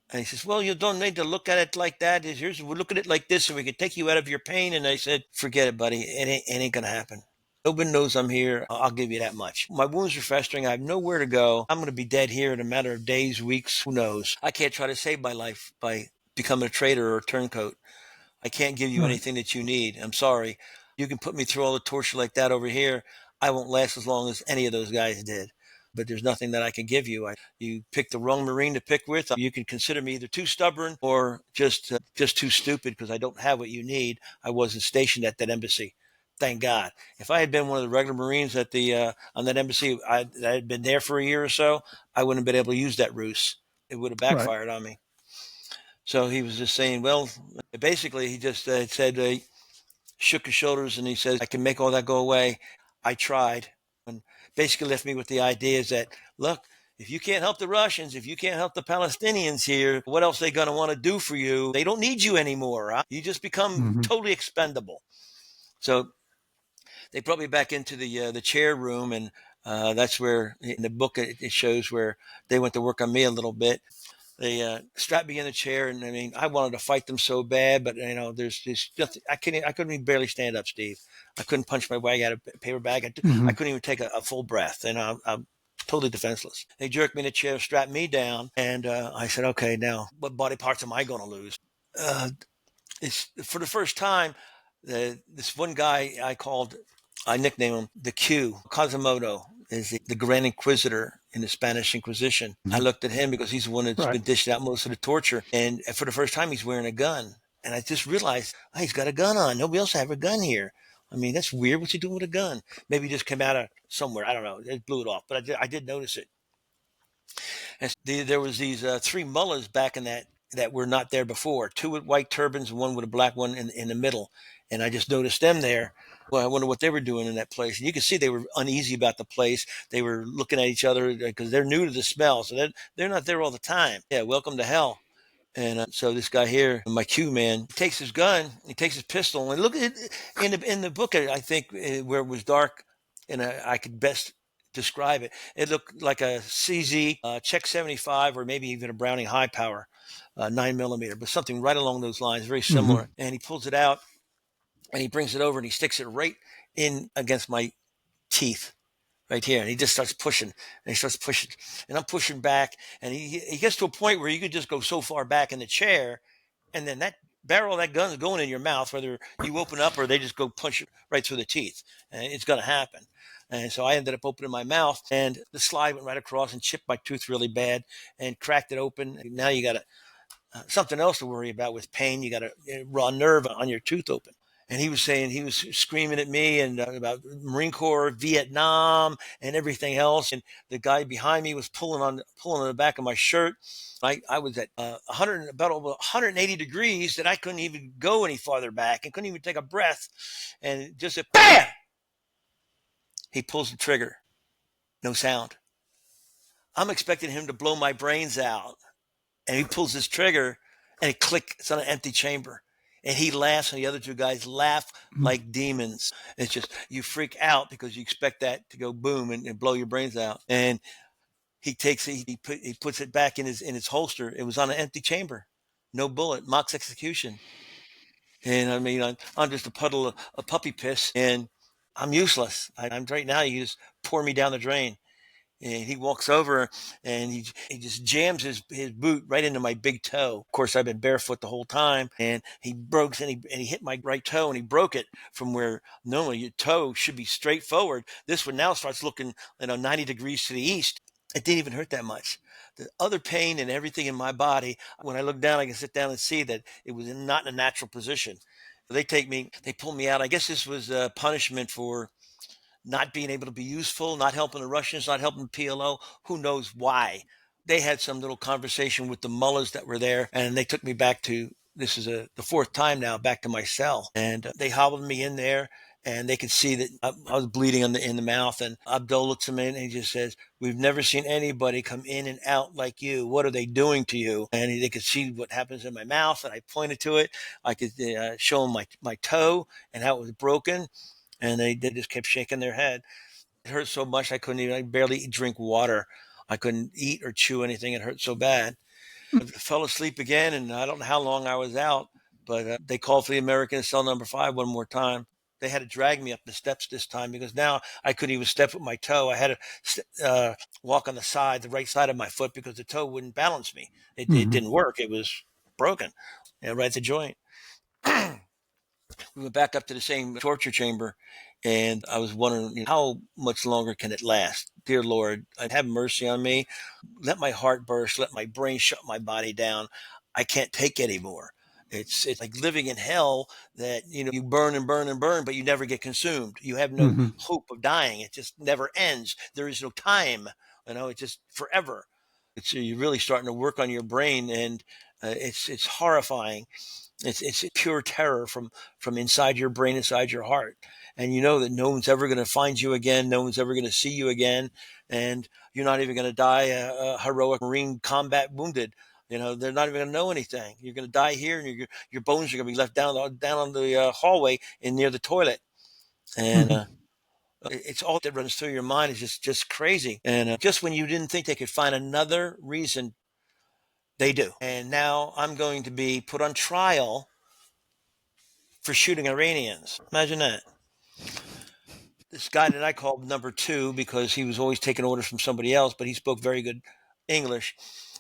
S2: And he says, well, you don't need to look at it like that. We'll look at it like this, and we can take you out of your pain. And I said, forget it, buddy. It ain't going to happen. Nobody knows I'm here. I'll give you that much. My wounds are festering. I have nowhere to go. I'm going to be dead here in a matter of days, weeks. Who knows? I can't try to save my life by becoming a traitor or a turncoat. I can't give you
S1: Right.
S2: anything that you need. I'm sorry. You can put me through all the torture like that over here. I won't last as long as any of those guys did. But there's nothing that I can give you. You picked the wrong Marine to pick with. You can consider me either too stubborn or just too stupid, because I don't have what you need. I wasn't stationed at that embassy. Thank God. If I had been one of the regular Marines at on that embassy, I had been there for a year or so, I wouldn't have been able to use that ruse. It would have
S1: Right.
S2: backfired on me. So he was just saying, well, basically he just said, shook his shoulders, and he says, I can make all that go away. I tried. And basically left me with the idea is that, look, if you can't help the Russians, if you can't help the Palestinians here, what else are they going to want to do for you? They don't need you anymore. Huh? You just become
S1: Mm-hmm.
S2: totally expendable. So they brought me back into the chair room, and that's where in the book it shows where they went to work on me a little bit. They strapped me in the chair, and I mean, I wanted to fight them so bad, but there's just I couldn't even barely stand up, Steve. I couldn't punch my way out of a paper bag. I
S1: Hmm.
S2: couldn't even take a full breath, and I'm totally defenseless. They jerked me in the chair, strapped me down, and I said, "Okay, now what body parts am I going to lose?" Uh, it's for the first time. This one guy I nicknamed him the Q. Quasimodo is the Grand Inquisitor in the Spanish Inquisition. I
S1: Hmm.
S2: looked at him because he's the one that's
S1: Right.
S2: been dishing out most of the torture. And for the first time, he's wearing a gun. And I just realized, oh, he's got a gun on. Nobody else have a gun here. I mean, that's weird. What's he doing with a gun? Maybe he just came out of somewhere. I don't know. It blew it off. But I did notice it. And there was these three mullahs back in that were not there before. Two with white turbans and one with a black one in the middle. And I just noticed them there. Well, I wonder what they were doing in that place. And you could see they were uneasy about the place. They were looking at each other because they're new to the smell. So they're not there all the time. Yeah, welcome to hell. And so this guy here, my Q man, takes his gun, he takes his pistol, and look at it in the book. I think where it was dark, and I could best describe it. It looked like a CZ Czech 75, or maybe even a Browning high power 9 millimeter, but something right along those lines, very
S1: Hmm.
S2: similar. And he pulls it out, and he brings it over, and he sticks it right in against my teeth right here. And he just starts pushing, and he starts pushing, and I'm pushing back. And he gets to a point where you could just go so far back in the chair, and then that barrel of that gun is going in your mouth, whether you open up or they just go punch it right through the teeth. And it's going to happen. And so I ended up opening my mouth, and the slide went right across and chipped my tooth really bad and cracked it open. Now you got something else to worry about with pain. You got a raw nerve on your tooth open. And he was saying, he was screaming at me and about Marine Corps, Vietnam, and everything else. And the guy behind me was pulling on the back of my shirt. I was at 100, about over 180 degrees that I couldn't even go any farther back and couldn't even take a breath. And just a bam, he pulls the trigger, no sound. I'm expecting him to blow my brains out, and he pulls this trigger, and it click. It's on an empty chamber, and he laughs, and the other two guys laugh like demons. It's just you freak out because you expect that to go boom and blow your brains out. And he takes it, he puts it back in his holster. It was on an empty chamber, no bullet, Mock's execution. And I mean, I'm just a puddle of puppy piss, and I'm useless. I'm right now. You just pour me down the drain. And he walks over and he just jams his boot right into my big toe. Of course, I've been barefoot the whole time, and he broke and he hit my right toe, and he broke it from where normally your toe should be straight forward. This one now starts looking 90 degrees to the east. It didn't even hurt that much. The other pain and everything in my body, when I look down, I can sit down and see that it was not in a natural position. They pull me out. I guess this was a punishment for not being able to be useful, not helping the Russians, not helping the PLO. Who knows why? They had some little conversation with the mullahs that were there, and they took me back to this is the fourth time now back to my cell, and they hobbled me in there. And they could see that I was bleeding in the mouth. And Abdul looks at me and he just says, "We've never seen anybody come in and out like you. What are they doing to you?" And they could see what happens in my mouth. And I pointed to it. I could show them my toe and how it was broken, and they just kept shaking their head. It hurt so much I barely drink water. I couldn't eat or chew anything. It hurt so bad. I fell asleep again, and I don't know how long I was out, but they called for the Americans, cell number 5, one more time. They had to drag me up the steps this time because now I couldn't even step with my toe. I had to walk on the right side of my foot, because the toe wouldn't balance me. It
S1: Hmm.
S2: didn't work. It was broken, right at the joint. We went back up to the same torture chamber, and I was wondering, how much longer can it last? Dear Lord, have mercy on me. Let my heart burst. Let my brain shut my body down. I can't take anymore. It's like living in hell, that you burn and burn and burn, but you never get consumed. You have no
S1: Hmm.
S2: hope of dying. It just never ends. There is no time. It's just forever. You're really starting to work on your brain, and it's horrifying. It's pure terror from inside your brain, inside your heart. And you know that no one's ever going to find you again. No one's ever going to see you again. And you're not even going to die a heroic Marine combat wounded. They're not even going to know anything. You're going to die here, and your bones are going to be left down on the hallway in near the toilet. And
S1: Hmm.
S2: it's all that runs through your mind is just crazy. And just when you didn't think they could find another reason They do. And now I'm going to be put on trial for shooting Iranians. Imagine that. This guy that I called number two because he was always taking orders from somebody else, but he spoke very good English.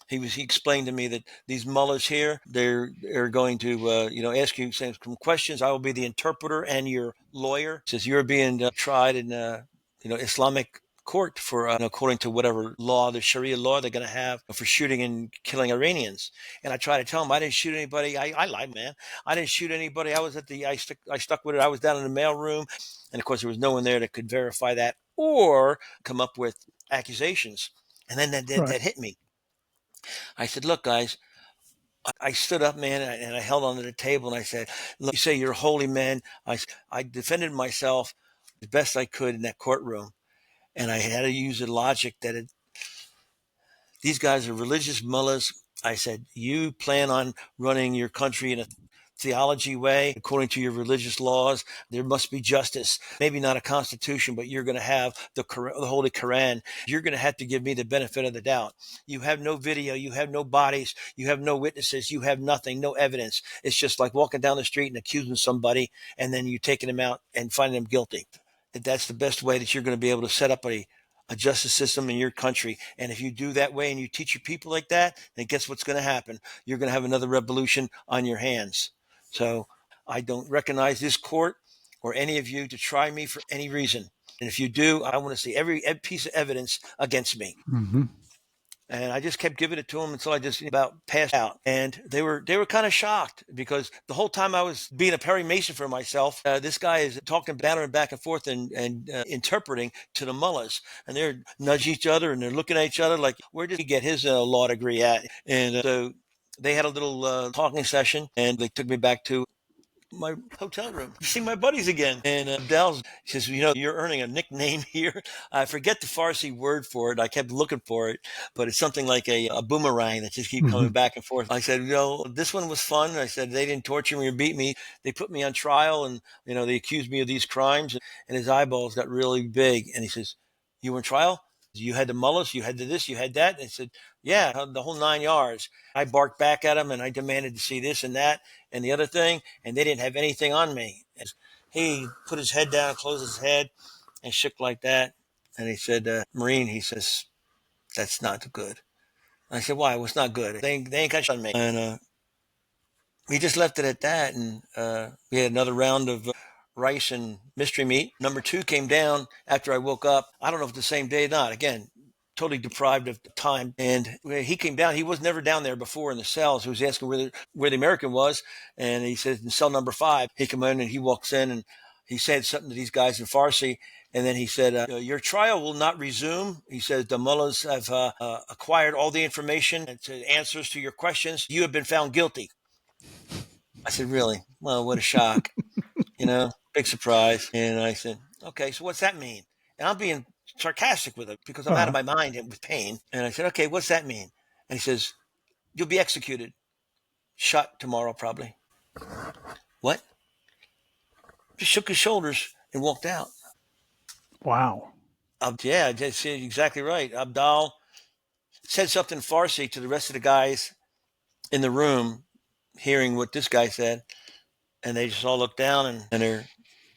S2: He explained to me that these mullahs here, they're going to ask you some questions. I will be the interpreter and your lawyer. He says you're being tried in Islamic court for according to whatever law, the Sharia law they're going to have for shooting and killing Iranians. And I try to tell him I didn't shoot anybody. I lied, man. I didn't shoot anybody. I stuck with it. I was down in the mail room, and of course there was no one there that could verify that or come up with accusations. And then that hit me. I said, look, guys, I stood up, man, and I held onto the table and I said, look, you say you're a holy man. I defended myself as best I could in that courtroom. And I had to use the logic that these guys are religious mullahs. I said, you plan on running your country in a theology way, according to your religious laws. There must be justice. Maybe not a constitution, but you're going to have the Holy Quran. You're going to have to give me the benefit of the doubt. You have no video. You have no bodies. You have no witnesses. You have nothing, no evidence. It's just like walking down the street and accusing somebody, and then you taking them out and finding them guilty. That's the best way that you're going to be able to set up a justice system in your country. And if you do that way and you teach your people like that, then guess what's going to happen? You're going to have another revolution on your hands. So I don't recognize this court or any of you to try me for any reason. And if you do, I want to see every piece of evidence against me.
S1: Mm-hmm.
S2: And I just kept giving it to them until I just about passed out. And they were kind of shocked because the whole time I was being a Perry Mason for myself, this guy is talking battering back and forth and interpreting to the mullahs. And they're nudging each other and they're looking at each other like, where did he get his law degree at? And so they had a little talking session and they took me back to my hotel room to see my buddies again. And Abdel says, you're earning a nickname here. I forget the Farsi word for it. I kept looking for it, but it's something like a boomerang that just keep coming back and forth. I said, this one was fun. I said, they didn't torture me or beat me. They put me on trial and, they accused me of these crimes. And his eyeballs got really big. And he says, you were in trial? You had the mullahs, you had this, you had that. And I said, yeah, the whole 9 yards. I barked back at him and I demanded to see this and that and the other thing. And they didn't have anything on me. And he put his head down, closed his head and shook like that. And he said, Marine, he says, that's not good. I said, why? What's not good? They ain't got shit on me. And we just left it at that. And we had another round of rice and mystery meat. Number two came down after I woke up. I don't know if the same day or not. Again, totally deprived of time. And he came down. He was never down there before in the cells. He was asking where the American was. And he said, in cell number 5. He came in and he walks in and he said something to these guys in Farsi. And then he said, your trial will not resume. He says, the mullahs have acquired all the information and answers to your questions. You have been found guilty. I said, really? Well, what a shock. Big surprise. And I said, okay, so what's that mean? And I'm being sarcastic with it because I'm out of my mind with pain. And I said, okay, what's that mean? And he says, you'll be executed. Shot tomorrow, probably. What? Just shook his shoulders and walked out.
S1: Wow.
S2: Yeah, that's exactly right. Abdal said something Farsi to the rest of the guys in the room, hearing what this guy said. And they just all looked down and they're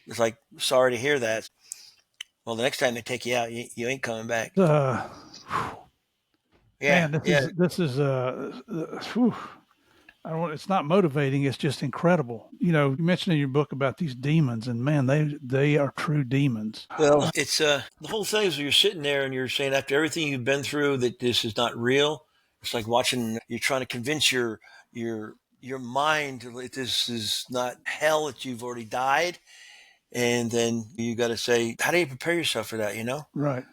S2: it's like, sorry to hear that. Well, the next time they take you out, you ain't coming back.
S1: Yeah. Man,
S2: yeah.
S1: this is I don't. It's not motivating. It's just incredible. You mentioned in your book about these demons, and man, they are true demons.
S2: Well, it's the whole thing is you're sitting there and you're saying after everything you've been through that this is not real. It's like watching. You're trying to convince your mind that this is not hell, that you've already died, and then you got to say, how do you prepare yourself for that?
S1: Right.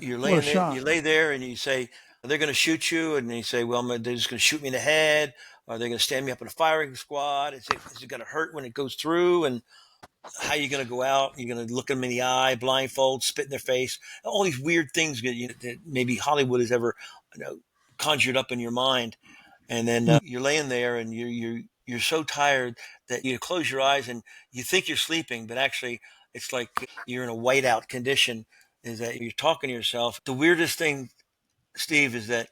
S2: You're laying there. You lay there and you say, they're going to shoot you, and you say, well, they're just going to shoot me in the head. Are they going to stand me up in a firing squad? Is it going to hurt when it goes through? And how are you going to go out? You're going to look them in the eye, blindfold, spit in their face. All these weird things that maybe Hollywood has ever conjured up in your mind. And then you're laying there and you're so tired that you close your eyes and you think you're sleeping, but actually it's like you're in a whiteout condition. Is that you're talking to yourself. The weirdest thing, Steve, is that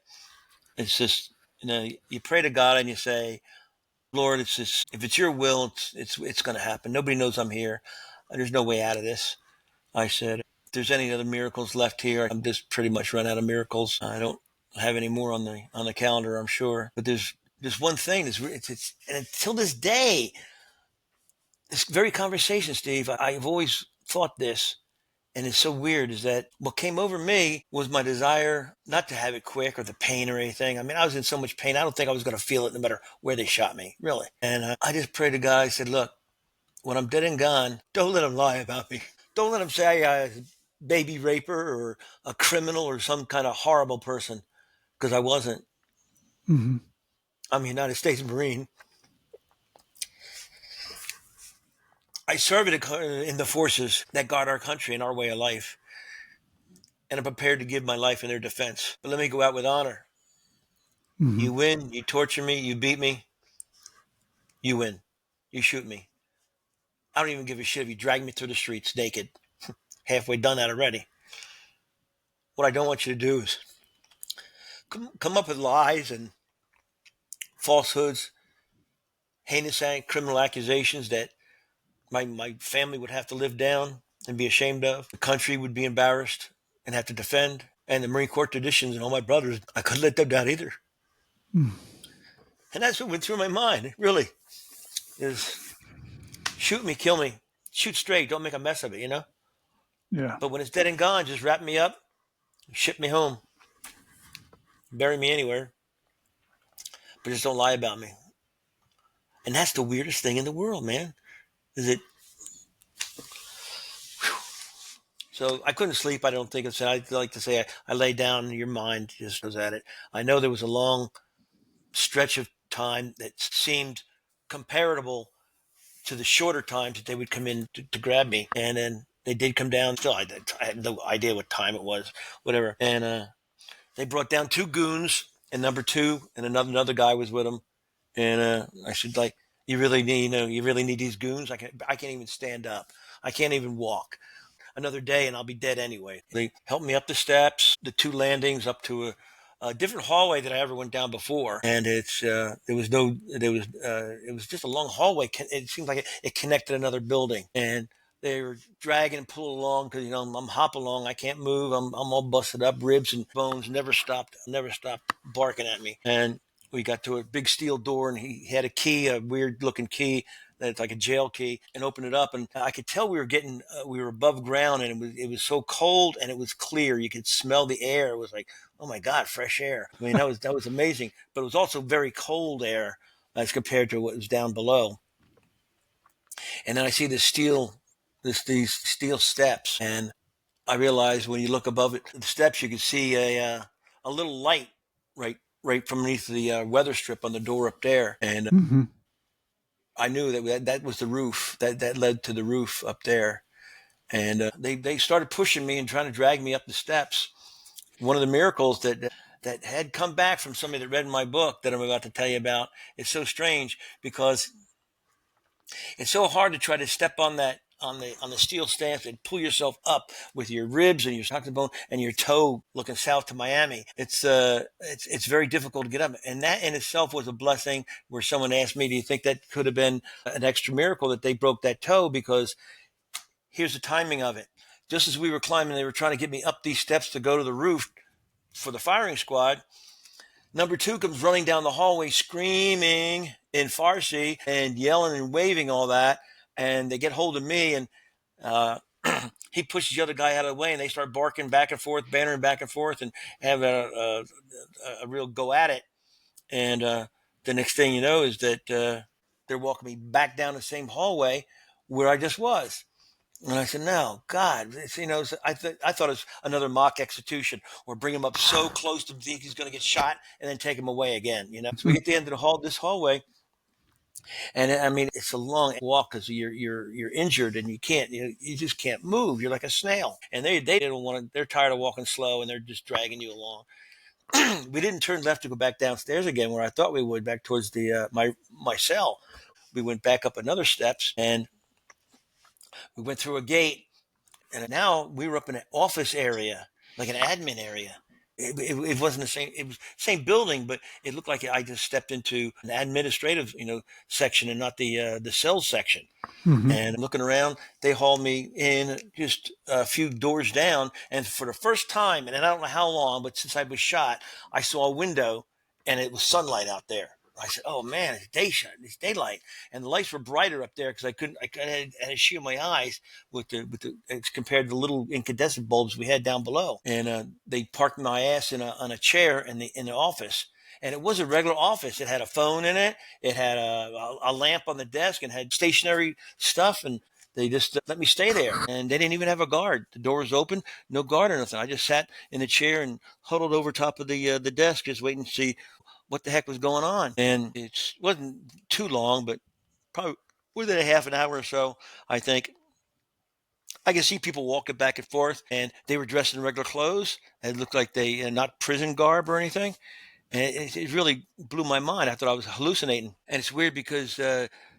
S2: it's just you pray to God and you say, Lord, it's just, if it's your will, it's going to happen. Nobody knows I'm here. There's no way out of this. I said, if there's any other miracles left here, I'm just pretty much run out of miracles. I don't have any more on the calendar, I'm sure. But there's one thing. And until this day, this very conversation, Steve, I've always thought this, and it's so weird, is that what came over me was my desire not to have it quick or the pain or anything. I mean, I was in so much pain, I don't think I was going to feel it no matter where they shot me, really. And I just prayed to God. I said, look, when I'm dead and gone, don't let them lie about me. Don't let them say I was a baby raper or a criminal or some kind of horrible person, because I wasn't.
S1: Mm-hmm.
S2: I'm a United States Marine. I served in the forces that guard our country and our way of life, and I'm prepared to give my life in their defense. But let me go out with honor.
S1: Mm-hmm.
S2: You win, you torture me, you beat me, you win. You shoot me. I don't even give a shit if you drag me through the streets naked. Halfway done that already. What I don't want you to do is come up with lies and falsehoods, heinous criminal accusations that my family would have to live down and be ashamed of. The country would be embarrassed and have to defend. And the Marine Corps traditions and all my brothers, I couldn't let them down either.
S1: Mm.
S2: And that's what went through my mind, really, is shoot me, kill me, shoot straight, don't make a mess of it,
S1: Yeah.
S2: But when it's dead and gone, just wrap me up, ship me home, bury me anywhere, but just don't lie about me. And that's the weirdest thing in the world, man, is it. So I couldn't sleep. I don't think it's. I like to say I lay down and your mind just goes at it. I know there was a long stretch of time that seemed comparable to the shorter times that they would come in to grab me, and then they did come down. Still, I had no idea what time it was, whatever. And they brought down two goons, and number two, and another guy was with them. And I said, like, you really need these goons. I can't even stand up. I can't even walk. Another day and I'll be dead anyway. They helped me up the steps, the two landings up to a different hallway that I ever went down before. And it was just a long hallway. It seemed like it connected another building, and they were dragging and pulling along because, I'm hop along. I can't move. I'm all busted up, ribs and bones never stopped barking at me. And we got to a big steel door, and he had a key, a weird looking key that's like a jail key, and opened it up. And I could tell we were above ground, and it was so cold and it was clear. You could smell the air. It was like, oh my God, fresh air. I mean, that was amazing, but it was also very cold air as compared to what was down below. And then I see these steel steps, and I realized when you look above it, the steps, you could see a little light right from beneath the weather strip on the door up there. And
S1: Mm-hmm.
S2: I knew that was the roof that led to the roof up there. And they started pushing me and trying to drag me up the steps. One of the miracles that had come back from somebody that read my book that I'm about to tell you about is so strange, because it's so hard to try to step on that on the steel stance and pull yourself up with your ribs and your socket bone and your toe looking south to Miami. It's very difficult to get up, and that in itself was a blessing. Where someone asked me, "Do you think that could have been an extra miracle that they broke that toe?" Because here's the timing of it. Just as we were climbing, they were trying to get me up these steps to go to the roof for the firing squad. Number two comes running down the hallway screaming in Farsi and yelling and waving all that. And they get hold of me, and he pushes the other guy out of the way, and they start barking back and forth, bantering back and forth, and have a real go at it. And the next thing you know is that they're walking me back down the same hallway where I just was. And I said, no, God, I thought it was another mock execution, or bring him up so close to think he's going to get shot and then take him away again. So we get to the end of this hallway, and I mean, it's a long walk because you're injured and you can't, you just can't move. You're like a snail, and they don't want to. They're tired of walking slow, and they're just dragging you along. We didn't turn left to go back downstairs again, where I thought we would, back towards the my cell. We went back up another steps, and we went through a gate. And now we were up in an office area, like an admin area. it wasn't the same. It was same building, but it looked like I just stepped into an administrative, section and not the sales section.
S1: Mm-hmm.
S2: And looking around, they hauled me in just a few doors down. And for the first time, and I don't know how long, but since I was shot, I saw a window and it was sunlight out there. I said, "Oh man, it's daylight," and the lights were brighter up there because I had to shield my eyes with the as compared to the little incandescent bulbs we had down below. And they parked my ass on a chair in the office, and it was a regular office. It had a phone in it. It had a lamp on the desk and had stationary stuff, and they just let me stay there. And they didn't even have a guard. The door was open, no guard or nothing. I just sat in the chair and huddled over top of the desk, just waiting to see what the heck was going on. And it wasn't too long, but probably within a half an hour or so, I think. I could see people walking back and forth, and they were dressed in regular clothes. It looked like they not prison garb or anything. And it really blew my mind. I thought I was hallucinating. And it's weird because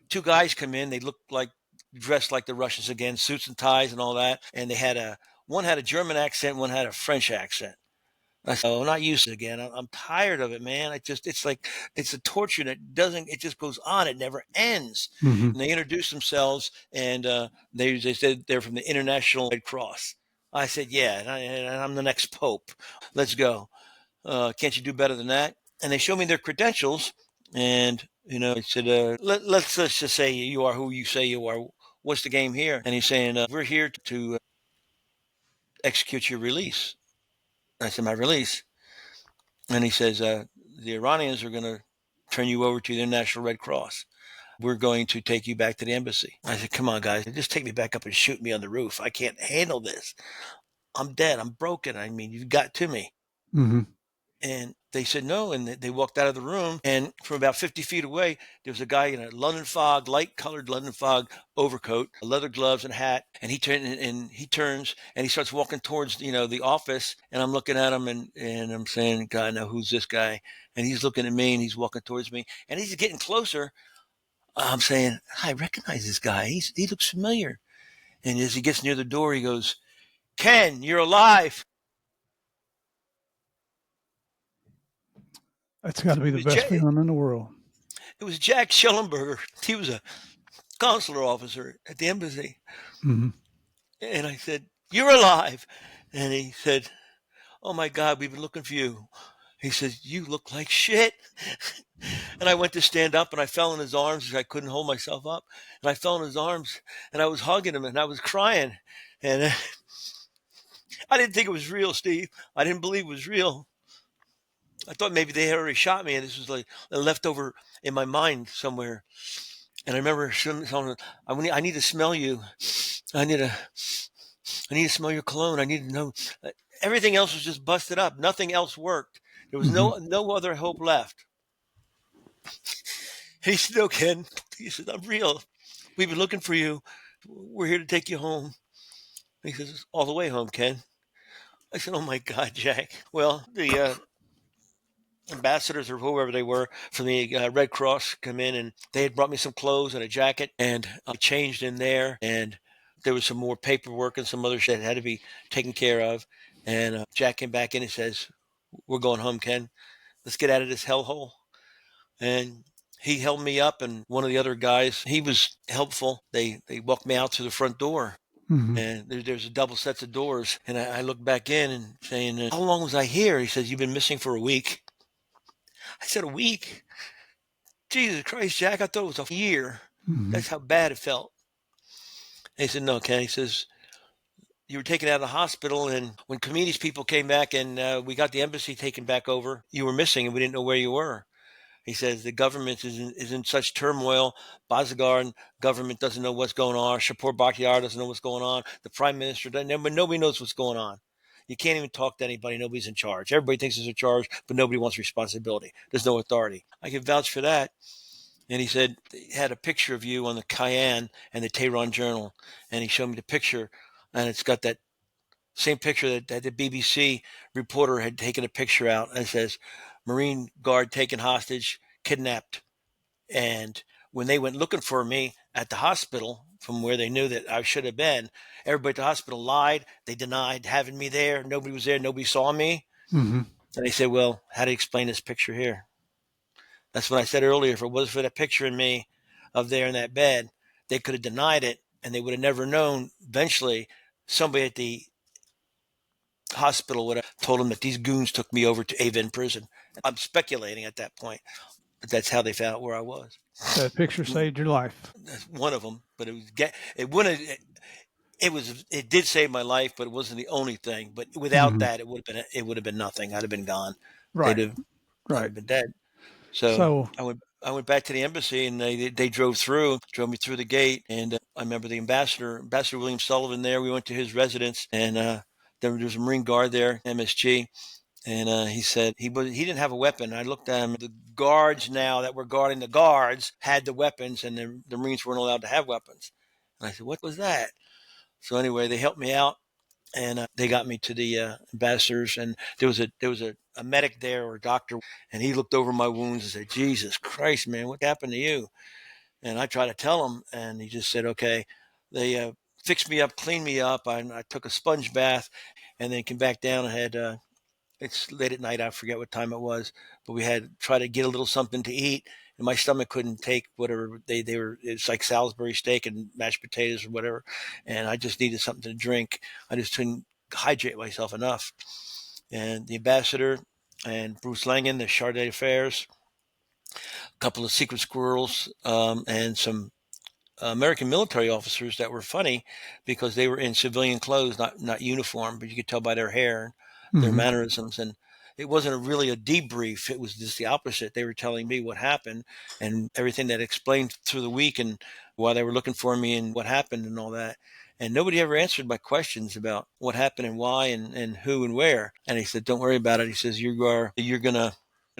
S2: two guys come in. They look like dressed like the Russians again, suits and ties and all that. And one had a German accent, one had a French accent. I said, "Oh, I'm not used to it again. I'm tired of it, man. It's a torture that it just goes on. It never ends."
S1: Mm-hmm.
S2: And they introduced themselves, and they said they're from the International Red Cross. I said, "Yeah, and I'm the next pope. Let's go. Can't you do better than that?" And they showed me their credentials, and I said, let's just say you are who you say you are. What's the game here?" And he's saying, "We're here to execute your release." I said, "My release?" And he says, "The Iranians are going to turn you over to the International Red Cross. We're going to take you back to the embassy." I said, "Come on, guys, just take me back up and shoot me on the roof. I can't handle this. I'm dead. I'm broken. I mean, you've got to me."
S1: Mm-hmm.
S2: And they said no, and they walked out of the room. And from about 50 feet away, there was a guy in a London Fog, light-colored London Fog overcoat, leather gloves, and hat. And he turns and he starts walking towards the office. And I'm looking at him, and I'm saying, "God, now who's this guy?" And he's looking at me, and he's walking towards me, and he's getting closer. I'm saying, "I recognize this guy. He looks familiar." And as he gets near the door, he goes, "Ken, you're alive."
S1: That's got to be
S2: It
S1: the
S2: was
S1: best
S2: Jack,
S1: feeling in the world.
S2: it was Jack Schellenberger. He was a consular officer at the embassy.
S1: Mm-hmm.
S2: And I said, "You're alive." And he said, "Oh my God, we've been looking for you." He says, "You look like shit." And I went to stand up, and I fell in his arms because I couldn't hold myself up. And I fell in his arms, and I was hugging him, and I was crying. And I didn't think it was real, Steve. I didn't believe it was real. I thought maybe they had already shot me, and this was like a leftover in my mind somewhere. And I remember telling him, I need to smell you. I need to smell your cologne. I need to know." Everything else was just busted up. Nothing else worked. There was
S1: Mm-hmm.
S2: no other hope left. He said, "No, Ken." He said, "I'm real. We've been looking for you. We're here to take you home." He says, "All the way home, Ken." I said, "Oh my God, Jack." Well, the ambassadors or whoever they were from the Red Cross come in, and they had brought me some clothes and a jacket, and I changed in there, and there was some more paperwork and some other shit that had to be taken care of. And Jack came back in and says, "We're going home, Ken. Let's get out of this hellhole." And he held me up, and one of the other guys, he was helpful. They walked me out to the front door.
S1: Mm-hmm.
S2: And there's a double sets of doors. And I looked back in and saying, "How long was I here?" He says, "You've been missing for a week." I said, "A week? Jesus Christ, Jack, I thought it was a year."
S1: Mm-hmm.
S2: That's how bad it felt. And he said, "No, Ken." He says, "You were taken out of the hospital, and when communities people came back and we got the embassy taken back over, you were missing and we didn't know where you were." He says, "The government is in such turmoil. Bazagar government doesn't know what's going on. Shapur Bakhtiar doesn't know what's going on. The prime minister doesn't know, but nobody knows what's going on. You can't even talk to anybody. Nobody's in charge. Everybody thinks there's in charge, but nobody wants responsibility. There's no authority." I can vouch for that. And he said, he had a picture of you on the Cayenne and the Tehran Journal. And he showed me the picture, and it's got that same picture that the BBC reporter had taken a picture out, and it says, "Marine guard taken hostage, kidnapped." And when they went looking for me at the hospital from where they knew that I should have been, everybody at the hospital lied. They denied having me there. Nobody was there. Nobody saw me.
S1: Mm-hmm.
S2: And they said, well, how do you explain this picture here? That's what I said earlier. If it was for that picture in me of there in that bed, they could have denied it, and they would have never known. Eventually, somebody at the hospital would have told them that these goons took me over to Evin Prison. I'm speculating at that point, but that's how they found out where I was.
S1: That picture saved your life.
S2: That's one of them, but it wouldn't. It did save my life, but it wasn't the only thing. But without
S1: Mm-hmm.
S2: that, it would have been nothing. I'd have been gone.
S1: Right.
S2: I'd
S1: Right.
S2: have been dead. So
S1: So,
S2: I went back to the embassy, and they drove me through the gate, and I remember the Ambassador William Sullivan there. We went to his residence, and there was a Marine guard there, MSG, and he said he didn't have a weapon. I looked at him. The guards now that were guarding the guards had the weapons, and the Marines weren't allowed to have weapons. And I said, what was that? So anyway, they helped me out, and they got me to the ambassadors, and there was a medic there or a doctor, and he looked over my wounds and said, Jesus Christ, man, what happened to you? And I tried to tell him, and he just said, okay. They fixed me up, cleaned me up. I took a sponge bath, and then came back down and had it's late at night. I forget what time it was, but we had tried to get a little something to eat, and my stomach couldn't take whatever they were. It's like Salisbury steak and mashed potatoes or whatever, and I just needed something to drink. I just couldn't hydrate myself enough. And the ambassador and Bruce Langan, the Charge d'Affaires, a couple of secret squirrels, and some American military officers that were funny because they were in civilian clothes, not uniform, but you could tell by their hair, their
S1: mm-hmm.
S2: mannerisms, and it wasn't really a debrief. It was just the opposite. They were telling me what happened and everything that explained through the week and why they were looking for me and what happened and all that. And nobody ever answered my questions about what happened and why and who and where. And he said, "Don't worry about it." He says, "You're gonna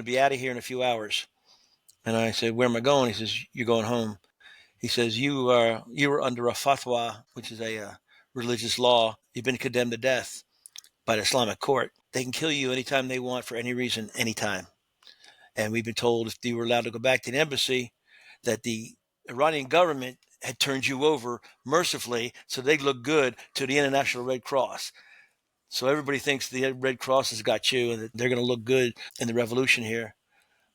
S2: be out of here in a few hours." And I said, "Where am I going?" He says, "You're going home." He says, you were under a fatwa, which is a religious law. You've been condemned to death by the Islamic court. They can kill you anytime they want for any reason, anytime. And we've been told if you were allowed to go back to the embassy, that the Iranian government had turned you over mercifully so they look good to the International Red Cross. So everybody thinks the Red Cross has got you and that they're going to look good in the revolution here.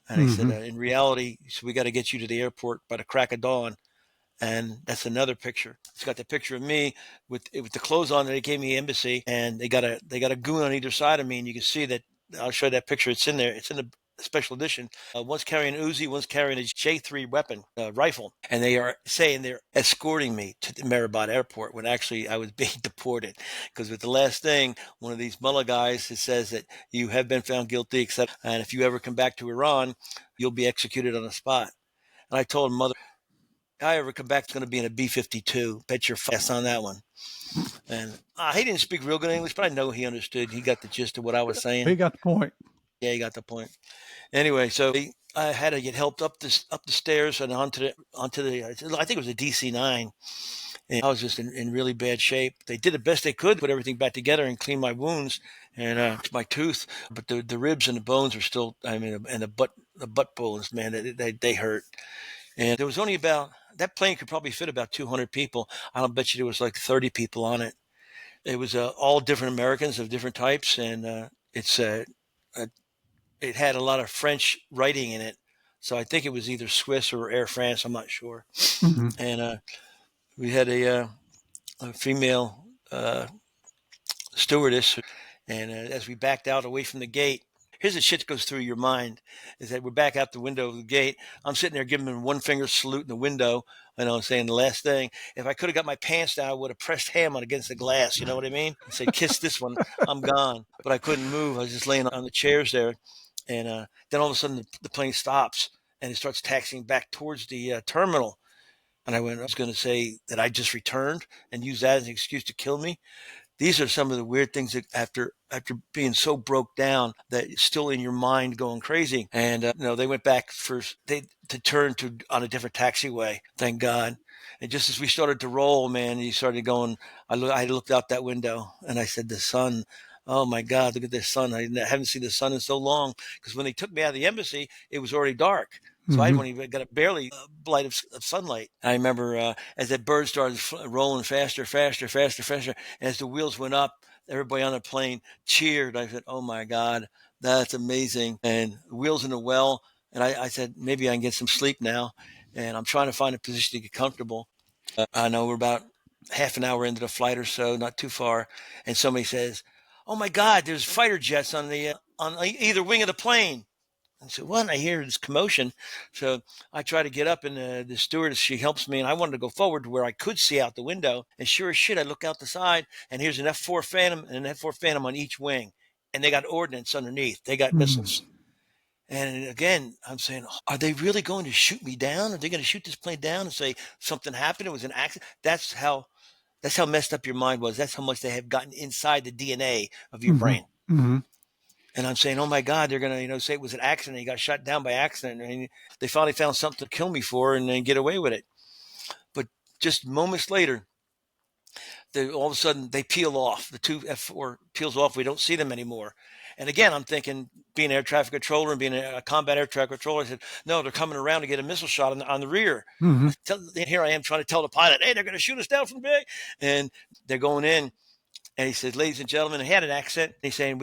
S2: And he said,
S1: Mm-hmm.
S2: in reality, so we got to get you to the airport by the crack of dawn. And that's another picture. It's got the picture of me with the clothes on that they gave me the embassy, and they got a goon on either side of me, and you can see that. I'll show you that picture. It's in there. It's in the special edition. One's carrying an Uzi, one's carrying a J3 weapon rifle, and they are saying they're escorting me to the Merabat airport when actually I was being deported. Because with the last thing, one of these mullah guys it says that you have been found guilty, except and if you ever come back to Iran, you'll be executed on the spot. And I told him, mother. I ever come back, it's going to be in a B-52. Bet your ass on that one. And he didn't speak real good English, but I know he understood. He got the gist of what I was saying.
S1: He got the point.
S2: Yeah, he got the point. Anyway, so I had to get helped up the stairs and onto the. I think it was a DC-9. And I was just in really bad shape. They did the best they could, put everything back together and clean my wounds and my tooth, but the ribs and the bones are still. I mean, and the butt bones, man, they hurt. And there was only about that plane could probably fit about 200 people. I don't bet you there was like 30 people on it. It was all different Americans of different types, and it had a lot of French writing in it. So I think it was either Swiss or Air France. I'm not sure.
S1: Mm-hmm.
S2: And we had a female stewardess, and as we backed out away from the gate, here's the shit that goes through your mind is that we're back out the window of the gate. I'm sitting there giving them one finger salute in the window. Saying the last thing, if I could have got my pants down, I would have pressed ham on against the glass. You know what I mean? I said, kiss this one. I'm gone. But I couldn't move. I was just laying on the chairs there. And then all of a sudden the plane stops and it starts taxiing back towards the terminal. And I was going to say that I just returned and use that as an excuse to kill me. These are some of the weird things that after being so broke down that it's still in your mind going crazy. And they went back to turn on a different taxiway. Thank God. And just as we started to roll, man, he started going. I looked out that window and I said, "The sun. Oh my God, look at this sun. I haven't seen the sun in so long." Because when they took me out of the embassy, it was already dark. So I hadn't even got a barely light of sunlight. I remember as that bird started rolling faster, as the wheels went up, Everybody on the plane cheered. I said, "Oh my God, that's amazing!" And wheels in the well. And I said, maybe I can get some sleep now. And I'm trying to find a position to get comfortable. I know we're about half an hour into the flight or so, not too far, and somebody says, "Oh my God, there's fighter jets on the on either wing of the plane." I said, "What?" And I hear this commotion, so I try to get up, and the stewardess, she helps me, and I wanted to go forward to where I could see out the window, and sure as shit, I look out the side, and here's an F4 Phantom and an F4 Phantom on each wing, and they got ordnance underneath, they got missiles. And again, I'm saying, are they really going to shoot me down? Are they going to shoot this plane down and say something happened? It was an accident. That's how messed up your mind was. That's how much they have gotten inside the DNA of your brain.
S1: Mm-hmm.
S2: And I'm saying, oh my God, they're going to, say it was an accident. He got shot down by accident. And they finally found something to kill me for and then get away with it. But just moments later, all of a sudden they peel off. The two F4 peels off. We don't see them anymore. And again, I'm thinking, being an air traffic controller and being a combat air traffic controller, I said, no, they're coming around to get a missile shot on the rear.
S1: Mm-hmm.
S2: Here I am trying to tell the pilot, hey, they're going to shoot us down from big. And they're going in. And he said, ladies and gentlemen, he had an accent. He's saying,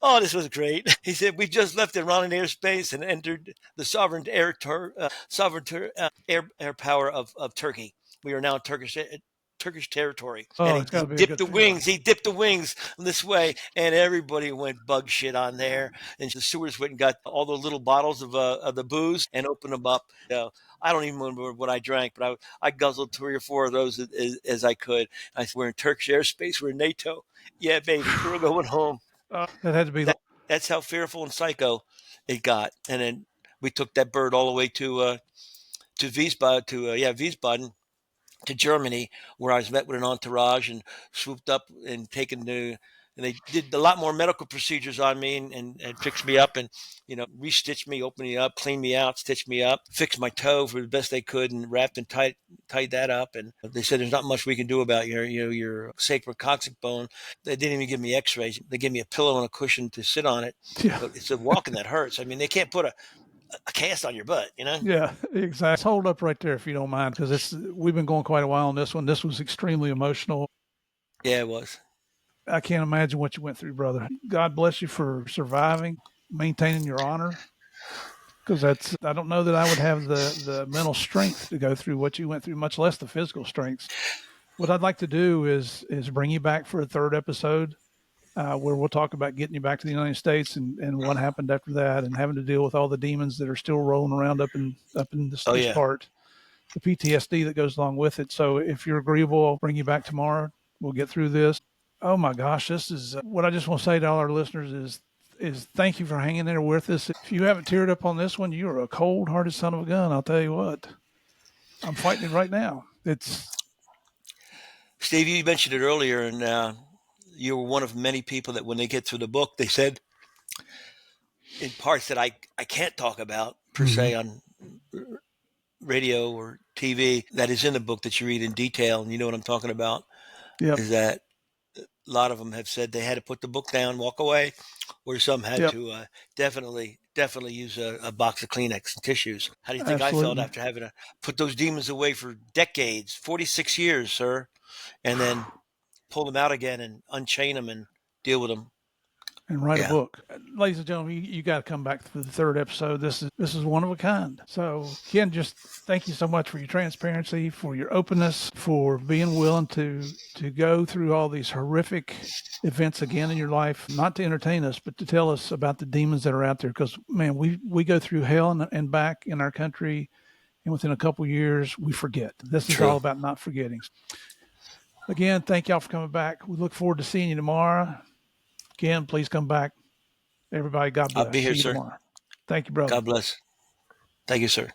S2: oh, this was great. He said, we just left Iranian airspace and entered the sovereign air power of Turkey. We are now Turkish territory.
S1: Oh,
S2: and he dipped the wings. He dipped the wings this way, and everybody went bug shit on there. And the stewards went and got all the little bottles of the booze and opened them up. I don't even remember what I drank, but I guzzled 3 or 4 of those as I could. I said, we're in Turkish airspace. We're in NATO. Yeah, baby, we're going home.
S1: That had to be.
S2: That's how fearful and psycho it got. And then we took that bird all the way to Wiesbaden, to Germany, where I was met with an entourage and swooped up and taken to. And they did a lot more medical procedures on me and fixed me up and, restitched me, opened me up, cleaned me out, stitched me up, fixed my toe for the best they could and wrapped and tied that up. And they said, there's not much we can do about your sacral coccyx bone. They didn't even give me x-rays. They gave me a pillow and a cushion to sit on it.
S1: Yeah.
S2: But it's a walking that hurts. I mean, they can't put a cast on your butt,
S1: Yeah, exactly. Hold up right there if you don't mind, because we've been going quite a while on this one. This was extremely emotional.
S2: Yeah, it was.
S1: I can't imagine what you went through, brother. God bless you for surviving, maintaining your honor, because I don't know that I would have the mental strength to go through what you went through, much less the physical strength. What I'd like to do is bring you back for a third episode where we'll talk about getting you back to the United States and what happened after that, and having to deal with all the demons that are still rolling around up in this part, the PTSD that goes along with it. So if you're agreeable, I'll bring you back tomorrow. We'll get through this. Oh my gosh, this is what I just want to say to all our listeners is thank you for hanging there with us. If you haven't teared up on this one, you are a cold-hearted son of a gun. I'll tell you what. I'm fighting it right now.
S2: Steve, you mentioned it earlier, and you were one of many people that when they get through the book, they said in parts that I can't talk about per se on radio or TV that is in the book that you read in detail, and you know what I'm talking about, is that a lot of them have said they had to put the book down, walk away, or some had to definitely use a box of Kleenex and tissues. How do you think I felt after having to put those demons away for decades, 46 years, sir, and then pull them out again and unchain them and deal with them
S1: and write a book? Ladies and gentlemen, you got to come back for the third episode. This is one of a kind. So Ken, just thank you so much for your transparency, for your openness, for being willing to go through all these horrific events again in your life, not to entertain us, but to tell us about the demons that are out there. Because man, we go through hell and back in our country, and within a couple of years we forget. This is all about not forgetting. Again, thank y'all for coming back. We look forward to seeing you tomorrow. Ken, please come back. Everybody, God bless.
S2: I'll be here, sir.
S1: Tomorrow. Thank you, brother.
S2: God bless. Thank you, sir.